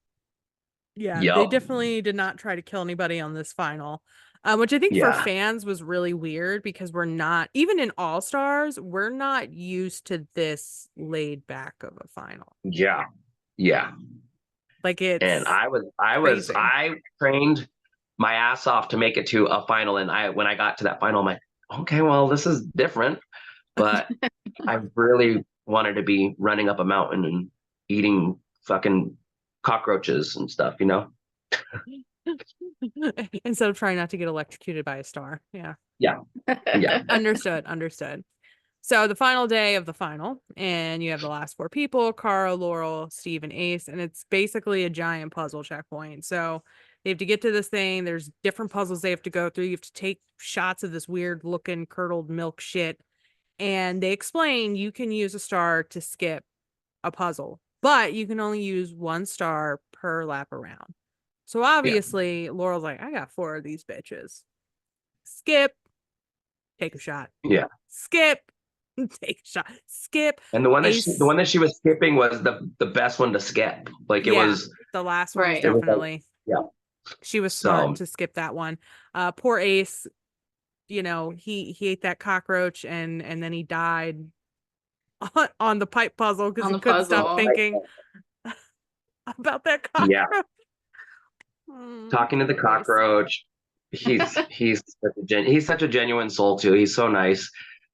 They definitely did not try to kill anybody on this final, which I think for fans was really weird, because we're not, even in AllStars, we're not used to this laid back of a final. Like it's, and I trained my ass off to make it to a final, and when I got to that final, I'm like, okay, well, this is different, but I really wanted to be running up a mountain and eating fucking cockroaches and stuff, instead of trying not to get electrocuted by a star. Yeah. Understood. So the final day of the final, and you have the last 4 people, Cara, Laurel, Steve, and Ace, and it's basically a giant puzzle checkpoint. So they have to get to this thing. There's different puzzles they have to go through. You have to take shots of this weird looking curdled milk shit. And they explain you can use a star to skip a puzzle, but you can only use 1 star per lap around. So obviously Laurel's like, I got 4 of these bitches. Skip, take a shot. Skip, take a shot. Skip. And the one that she was skipping was the best one to skip. Like it was the last one, definitely. She was smart to skip that one. Poor Ace, he ate that cockroach, and then he died on the pipe puzzle because he couldn't stop thinking about that cockroach. Talking to the cockroach. He's such a genuine soul too. He's so nice.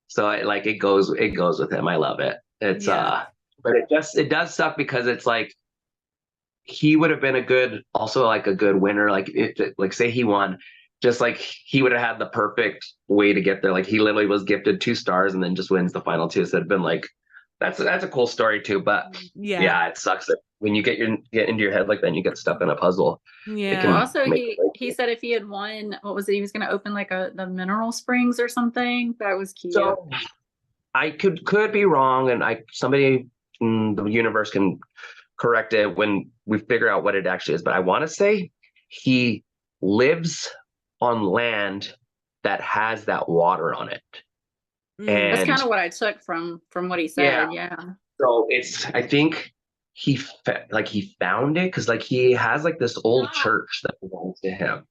So it goes with him. I love it. It's but it does suck, because it's like he would have been a good winner. Like say he won, just like he would have had the perfect way to get there. Like he literally was gifted 2 stars and then just wins the final two. So it'd been like, that's a cool story too. But yeah, it sucks that when you get into your head like that and you get stuck in a puzzle. Yeah. can Also, make he said if he had won, what was it? He was going to open like the mineral springs or something. That was cute. So I could be wrong, and somebody in the universe can correct it when we figure out what it actually is. But I want to say he lives on land that has that water on it. And that's kind of what I took from what he said. Yeah. So I think he found it because like he has like this old church that belongs to him,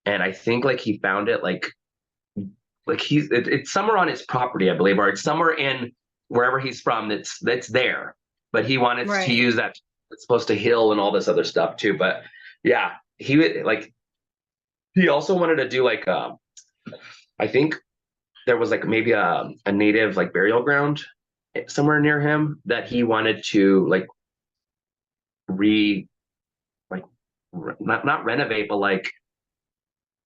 and I think like he found it like it's somewhere on his property, I believe, or it's somewhere in wherever he's from that's there. But he wanted to use that. It's supposed to heal and all this other stuff too. But yeah, he also wanted to do like I think there was like maybe a native like burial ground somewhere near him that he wanted to like not renovate, but like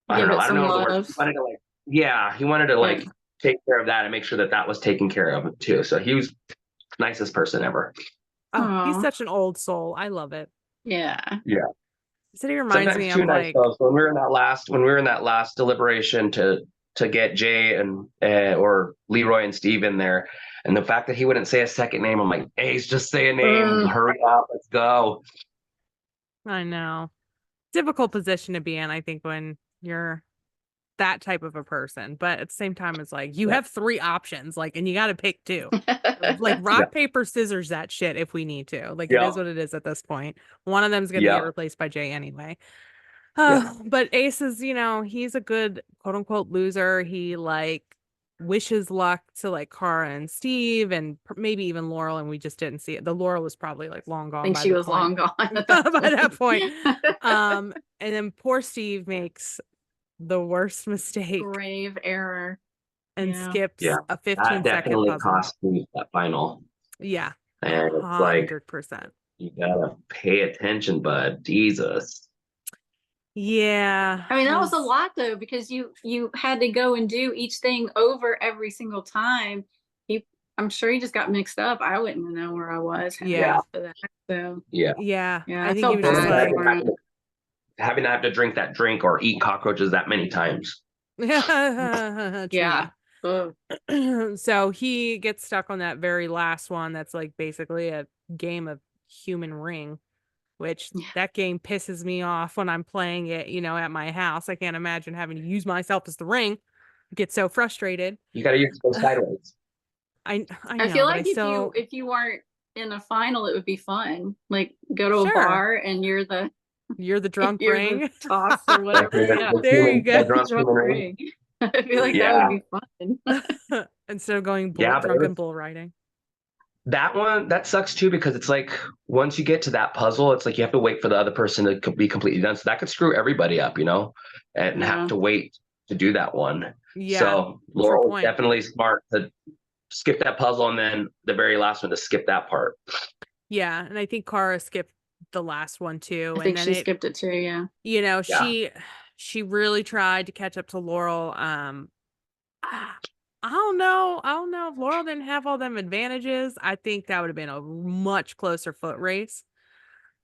I don't know the word. He wanted to like take care of that and make sure that was taken care of too. So he was the nicest person ever. Oh, he's such an old soul. I love it. Yeah. So he reminds me of like when we were in that last deliberation to get Jay and or Leroy and Steve in there, and the fact that he wouldn't say a second name, I'm like, hey, just say a name. Hurry up, let's go. I know. Difficult position to be in, I think, when you're that type of a person, but at the same time it's like you have 3 options, like, and you got to pick 2. Like rock paper scissors that shit if we need to. Like it is what it is at this point. One of them's gonna get replaced by Jay anyway. But Ace is, he's a good quote unquote loser. He like wishes luck to like Cara and Steve and maybe even Laurel, and we just didn't see it. The Laurel was probably like long gone. I think she was long gone by that point. And then poor Steve makes the worst mistake, grave error, and skips a 15-second definitely puzzle. Cost me that final. Yeah, and it's 100%. Like you gotta pay attention, bud. Jesus. Yeah, I mean that was a lot though, because you had to go and do each thing over every single time. I'm sure he just got mixed up. I wouldn't know where I was. Yeah. For that, so yeah. I think he was just like having to have to drink that drink or eat cockroaches that many times. Yeah. So he gets stuck on that very last one. That's like basically a game of human ring, which that game pisses me off when I'm playing it, at my house. I can't imagine having to use myself as the ring. I get so frustrated. You got to use those sideways. I know, I feel like if you weren't in a final, it would be fun. Like go to a bar and you're the drunk ring, the toss or whatever. There you go. Drunk ring. I feel like that would be fun. Instead of going drunken bull riding. That one, that sucks too, because it's like once you get to that puzzle, it's like you have to wait for the other person to be completely done. So that could screw everybody up, and have to wait to do that one. Yeah. So Laurel was definitely smart to skip that puzzle and then the very last one to skip that part. Yeah, and I think Cara skipped the last one too. I think she skipped it too. Yeah. She really tried to catch up to Laurel. I don't know if Laurel didn't have all them advantages. I think that would have been a much closer foot race.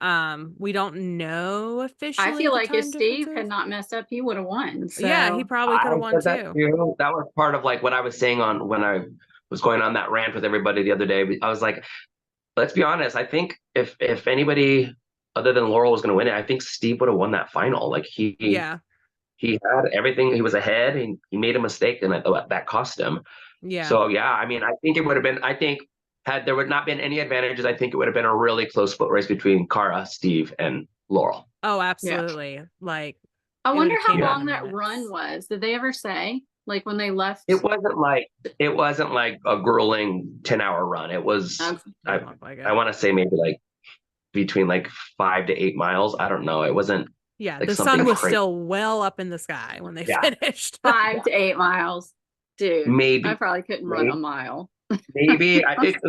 We don't know officially. I feel like if Steve had not messed up, he would have won. So. Yeah, he probably could have won too. That was part of like what I was saying when I was going on that rant with everybody the other day. I was like, let's be honest. I think if anybody other than Laurel was going to win it, I think Steve would have won that final. Like he had everything. He was ahead, and he made a mistake, and that cost him. Yeah. So I mean, I think it would have been. I think had there would not been any advantages, I think it would have been a really close foot race between Cara, Steve, and Laurel. Oh, absolutely. Yeah. Like, I wonder how long that run was. Did they ever say? Like when they left? It wasn't like a grueling 10-hour run. It was. I want to say maybe like between like 5 to 8 miles. I don't know. It wasn't. Yeah, like the sun was still well up in the sky when they finished. 5 to 8 miles, dude. Maybe I probably couldn't run a mile. Maybe honestly,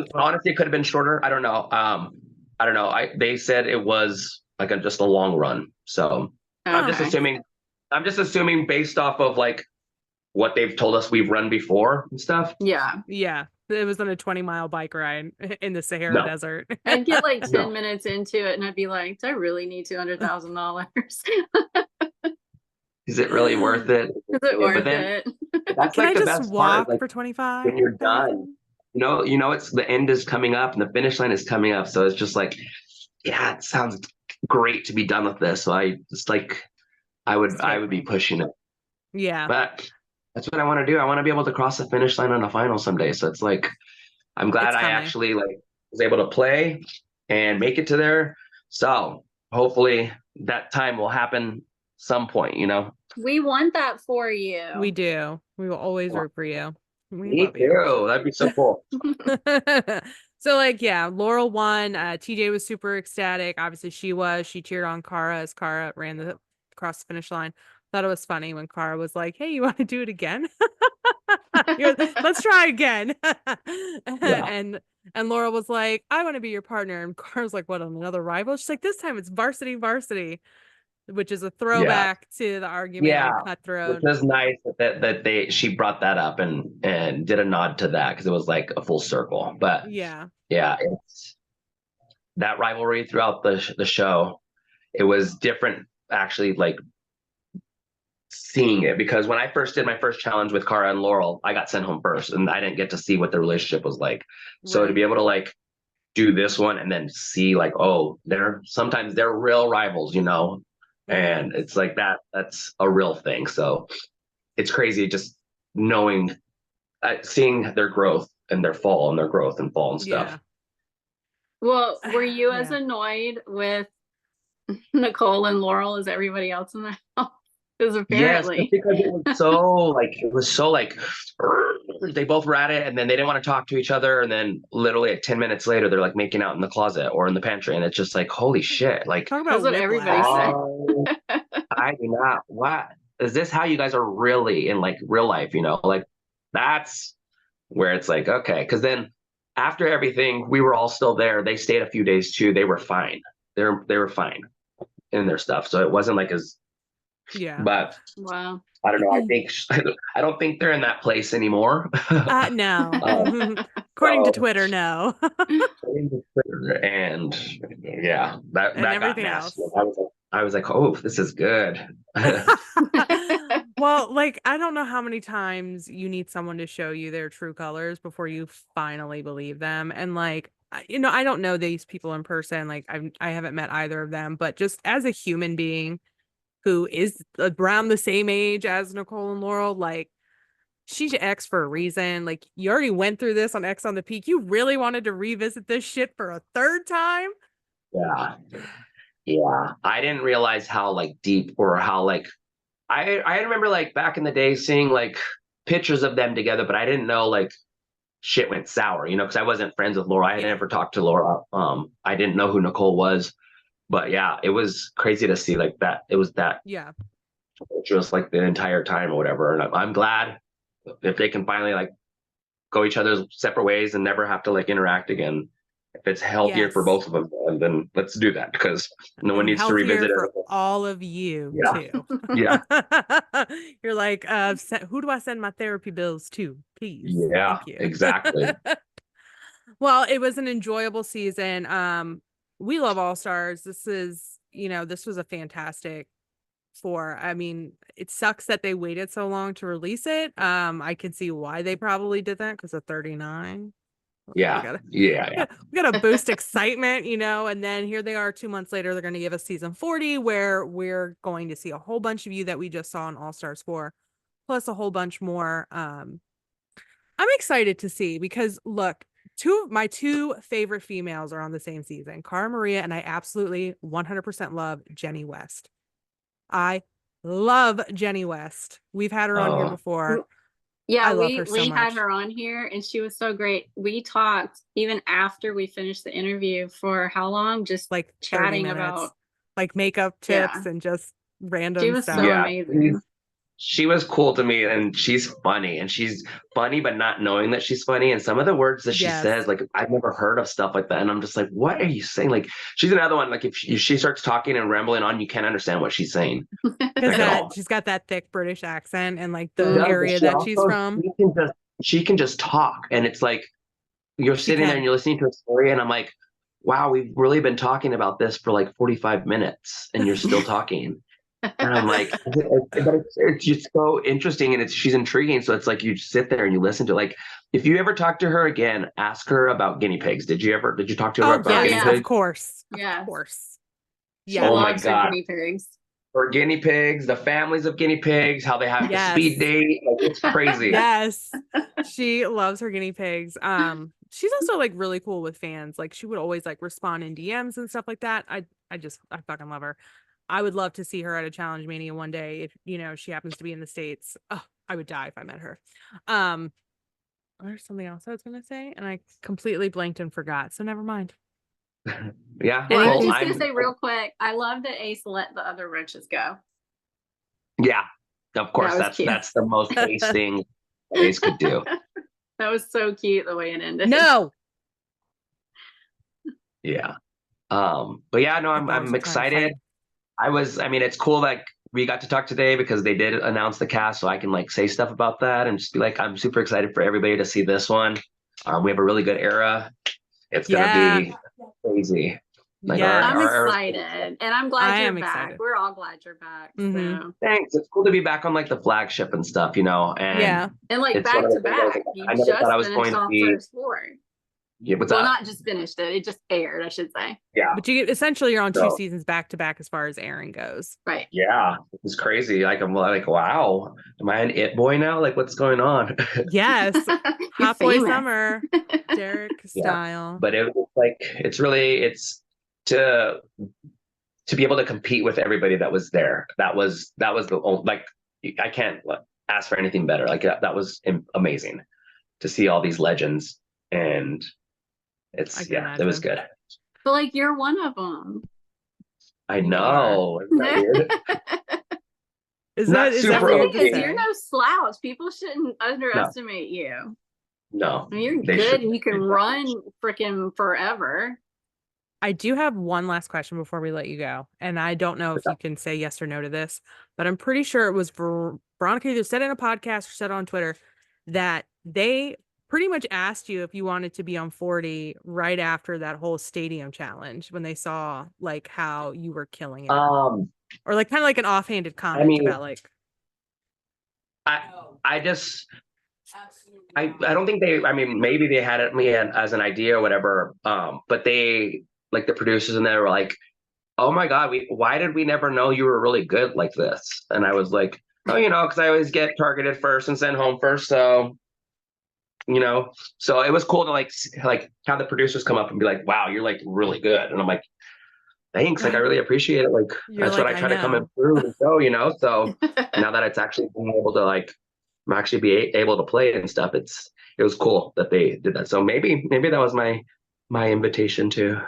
it could have been shorter. I don't know. They said it was like just a long run, so I'm just assuming I'm just assuming based off of like what they've told us we've run before and stuff. Yeah. Yeah. It was on a 20-mile bike ride in the Sahara No. Desert. I'd get like 10 No. minutes into it and I'd be like, do I really need $200,000? Is it really worth it? Is it worth it? That's Can like I the just best walk part. Like for 25? when you're done, it's the end is coming up and the finish line is coming up. So it's just like, yeah, it sounds great to be done with this. So I just like, I would be pushing it. Yeah. But that's what I want to do. I want to be able to cross the finish line on a final someday. So it's like, I'm glad It's I coming. actually like was able to play and make it to there. So hopefully that time will happen some point, We want that for you. We do. We will always root for you. We Me love you. too. That'd be so cool. So like, yeah, Laurel won. TJ was super ecstatic. Obviously she cheered on Cara as Cara ran across the finish line. Thought it was funny when Cara was like, hey, you want to do it again? Let's try again. And Laurel was like, I want to be your partner. And Cara's like, what, on another rival? She's like, this time it's varsity, which is a throwback to the argument on Cutthroat. Which was nice that she brought that up and did a nod to that because it was like a full circle. But yeah, it's that rivalry throughout the show. It was different actually, like seeing it, because when I first did my first challenge with Cara and Laurel, I got sent home first and I didn't get to see what the relationship was like. So to be able to like do this one and then see like, oh, sometimes they're real rivals, and it's like that's a real thing. So it's crazy just knowing, seeing their growth and their fall and their growth and fall and stuff. Yeah. Well, were you as annoyed with Nicole and Laurel as everybody else in the house? Because apparently, yes, because it was so like they both were at it and then they didn't want to talk to each other, and then literally like 10 minutes later they're like making out in the closet or in the pantry, and it's just like, holy shit, like talk about that's what everybody said. I do not. What is this? How you guys are really in like real life? Like that's where it's like, okay, because then after everything, we were all still there. They stayed a few days too. They were fine. They were fine in their stuff, so it wasn't like as. Yeah. But wow. I don't know. I don't think they're in that place anymore. No. According to Twitter, no. And yeah, that everything got else. I was like, oh, this is good. Well, like, I don't know how many times you need someone to show you their true colors before you finally believe them. And like, I don't know these people in person. Like, I haven't met either of them, but just as a human being who is around the same age as Nicole and Laurel, like, she's your ex for a reason. Like, you already went through this on X on the Peak. You really wanted to revisit this shit for a third time? Yeah. I didn't realize how like deep or how like I remember like back in the day seeing like pictures of them together, but I didn't know like shit went sour, because I wasn't friends with Laura. I had never talked to Laura. I didn't know who Nicole was. But yeah, it was crazy to see like that. It was that. Yeah. Just like the entire time or whatever. And I'm glad if they can finally like go each other's separate ways and never have to like interact again. If it's healthier for both of them, then let's do that, because no one needs to revisit it. For all of you too. Yeah. You're like, who do I send my therapy bills to? Please. Yeah, thank you. exactly. Well, it was an enjoyable season. We love AllStars. This was a fantastic 4. I mean, it sucks that they waited so long to release it. I can see why they probably did that, because of 39. Yeah. We gotta boost excitement, and then here they are 2 months later. They're going to give us season 40, where we're going to see a whole bunch of you that we just saw in AllStars 4, plus a whole bunch more. I'm excited to see, because look, my two favorite females are on the same season, Cara Maria, and I absolutely 100% love Jenny West. I love Jenny West. We've had her on here before. Yeah, we had her on here and she was so great. We talked even after we finished the interview for how long? Just like chatting about like makeup tips and just random stuff. She was so amazing. she was cool to me, and she's funny, but not knowing that she's funny. And some of the words that she Yes. says, like I've never heard of stuff like that. And I'm just like, what are you saying? Like she's another one. Like if she starts talking and rambling on, you can't understand what she's saying. Because she's got that thick British accent and like the No, but area she that she's also- from. she can just talk, and it's like you're sitting there and you're listening to a story, and I'm like, wow, we've really been talking about this for like 45 minutes, and you're still talking. And I'm like, but it's just so interesting, and she's intriguing. So it's like you sit there and you listen to, like, if you ever talk to her again, ask her about guinea pigs. Did you talk to her about guinea yes, pigs? of course. Yes. Of course. She Oh my loves her God. guinea pigs. Or guinea pigs, the families of guinea pigs, how they have to speed date. Like, it's crazy. Yes. She loves her guinea pigs. She's also like really cool with fans. Like she would always like respond in DMs and stuff like that. I fucking love her. I would love to see her at a Challenge Mania one day if, you know, she happens to be in the States. Oh, I would die if I met her. There's something else I was going to say and I completely blanked and forgot. So never mind. Yeah. Well, I was Well, just gonna say real quick, I love that Ace let the other wrenches go. yeah, of course. That was cute. That's the most Ace thing Ace could do. That was so cute the way it ended. No. Yeah. But yeah, no, I'm excited. I mean, it's cool that we got to talk today because they did announce the cast, so I can like say stuff about that and just be like, I'm super excited for everybody to see this one. We have a really good era. It's gonna be crazy. Like I'm excited, and I'm glad you're back. Excited. We're all glad you're back. Mm-hmm. So thanks. It's cool to be back on like the flagship and stuff, you know. And and like back to back. You I never just thought I was finished going to on be. First Floor. Yeah, what's well, up? not just finished it; it just aired, I should say. Yeah, but you essentially you're on 2 seasons back to back as far as airing goes. Right. Yeah, it's crazy. Like I'm like, wow, am I an it boy now? Like, what's going on? Yes, Hot Boy Summer, Derek style. But it was like it's to be able to compete with everybody that was there. That was the like I can't ask for anything better. Like that was amazing to see all these legends, and it was good. But like you're one of them. I know. Isn't that weird? Is that weird to say? You're no slouch. People shouldn't underestimate you. No. I mean, you're good and you can run freaking forever. I do have one last question before we let you go. And I don't know if you can say yes or no to this, but I'm pretty sure it was Veronica either said in a podcast or said on Twitter that they pretty much asked you if you wanted to be on 40 right after that whole stadium challenge when they saw like how you were killing it. Or like kind of like an offhanded comment about like I don't think maybe they had it me as an idea or whatever. But they like the producers and they were like, oh my God, why did we never know you were really good like this? And I was like, oh, you know, because I always get targeted first and sent home first. So, you know, so it was cool to like have the producers come up and be like, wow, you're like really good. And I'm like, thanks. Like, I really appreciate it. Like, that's what I try to come and prove and show, you know? So now that it's actually being able to like, I'm actually be able to play and stuff. It was cool that they did that. So maybe that was my invitation to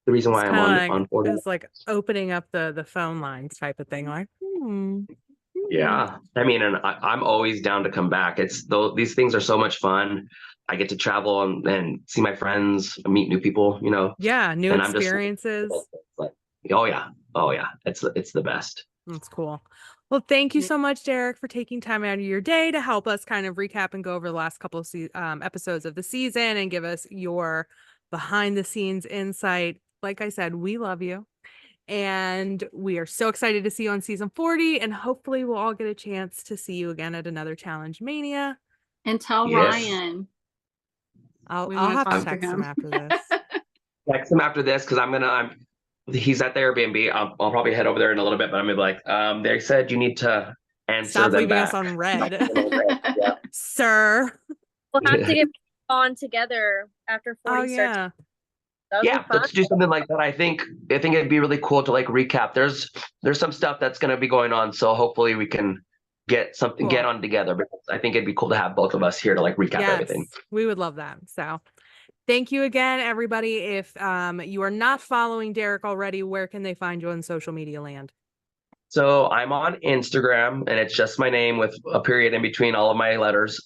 the reason why I'm on 40. It's like opening up the phone lines type of thing. Like, Yeah. I mean, and I'm always down to come back. These things are so much fun. I get to travel and see my friends, meet new people, you know? Yeah. New experiences. Oh yeah. It's the best. That's cool. Well, thank you so much, Derek, for taking time out of your day to help us kind of recap and go over the last couple of episodes of the season and give us your behind the scenes insight. Like I said, we love you. And we are so excited to see you on season 40. And hopefully we'll all get a chance to see you again at another Challenge Mania. And tell Ryan. I'll have to text him after this. Text him after this because he's at the Airbnb. I'll probably head over there in a little bit, but I'm gonna be like, they said you need to answer Stop them leaving back. us on red. Sir. We'll have to get on together after 40 starts. Yeah, let's do something like that. I think it'd be really cool to like recap. There's some stuff that's going to be going on, so hopefully we can get on together, because I think it'd be cool to have both of us here to like recap everything. We would love that. So thank you again, everybody. If you are not following Derek already, where can they find you on social media land? So I'm on Instagram, and it's just my name with a period in between all of my letters.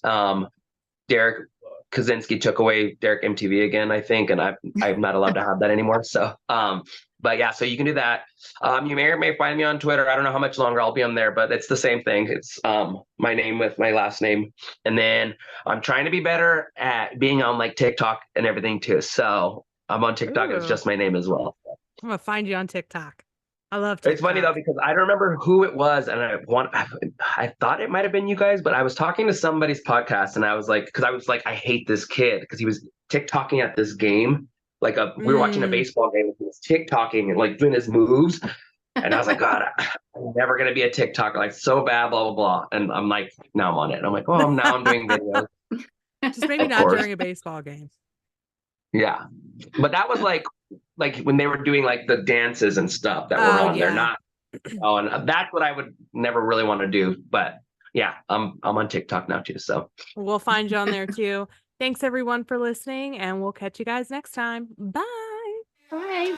Derek Kaczynski took away Derek MTV again, I think, and I'm not allowed to have that anymore. So, but yeah, so you can do that. You may or may find me on Twitter. I don't know how much longer I'll be on there, but it's the same thing. It's my name with my last name, and then I'm trying to be better at being on like TikTok and everything too. So I'm on TikTok. It's just my name as well. I'm gonna find you on TikTok. I love TikTok. It's funny though, because I don't remember who it was, and I thought it might have been you guys, but I was talking to somebody's podcast, and I was like, I hate this kid because he was TikToking at this game, like we were watching a baseball game, and he was TikToking and like doing his moves, and I was like, God, I'm never gonna be a TikToker, like so bad, blah blah blah, and I'm like, now I'm on it. And I'm like, oh, now I'm doing videos. Just maybe not during a baseball game. Yeah, but that was like when they were doing like the dances and stuff that were on there, not. Oh, and that's what I would never really want to do. But yeah, I'm on TikTok now too. So we'll find you on there too. Thanks everyone for listening, and we'll catch you guys next time. Bye. Bye.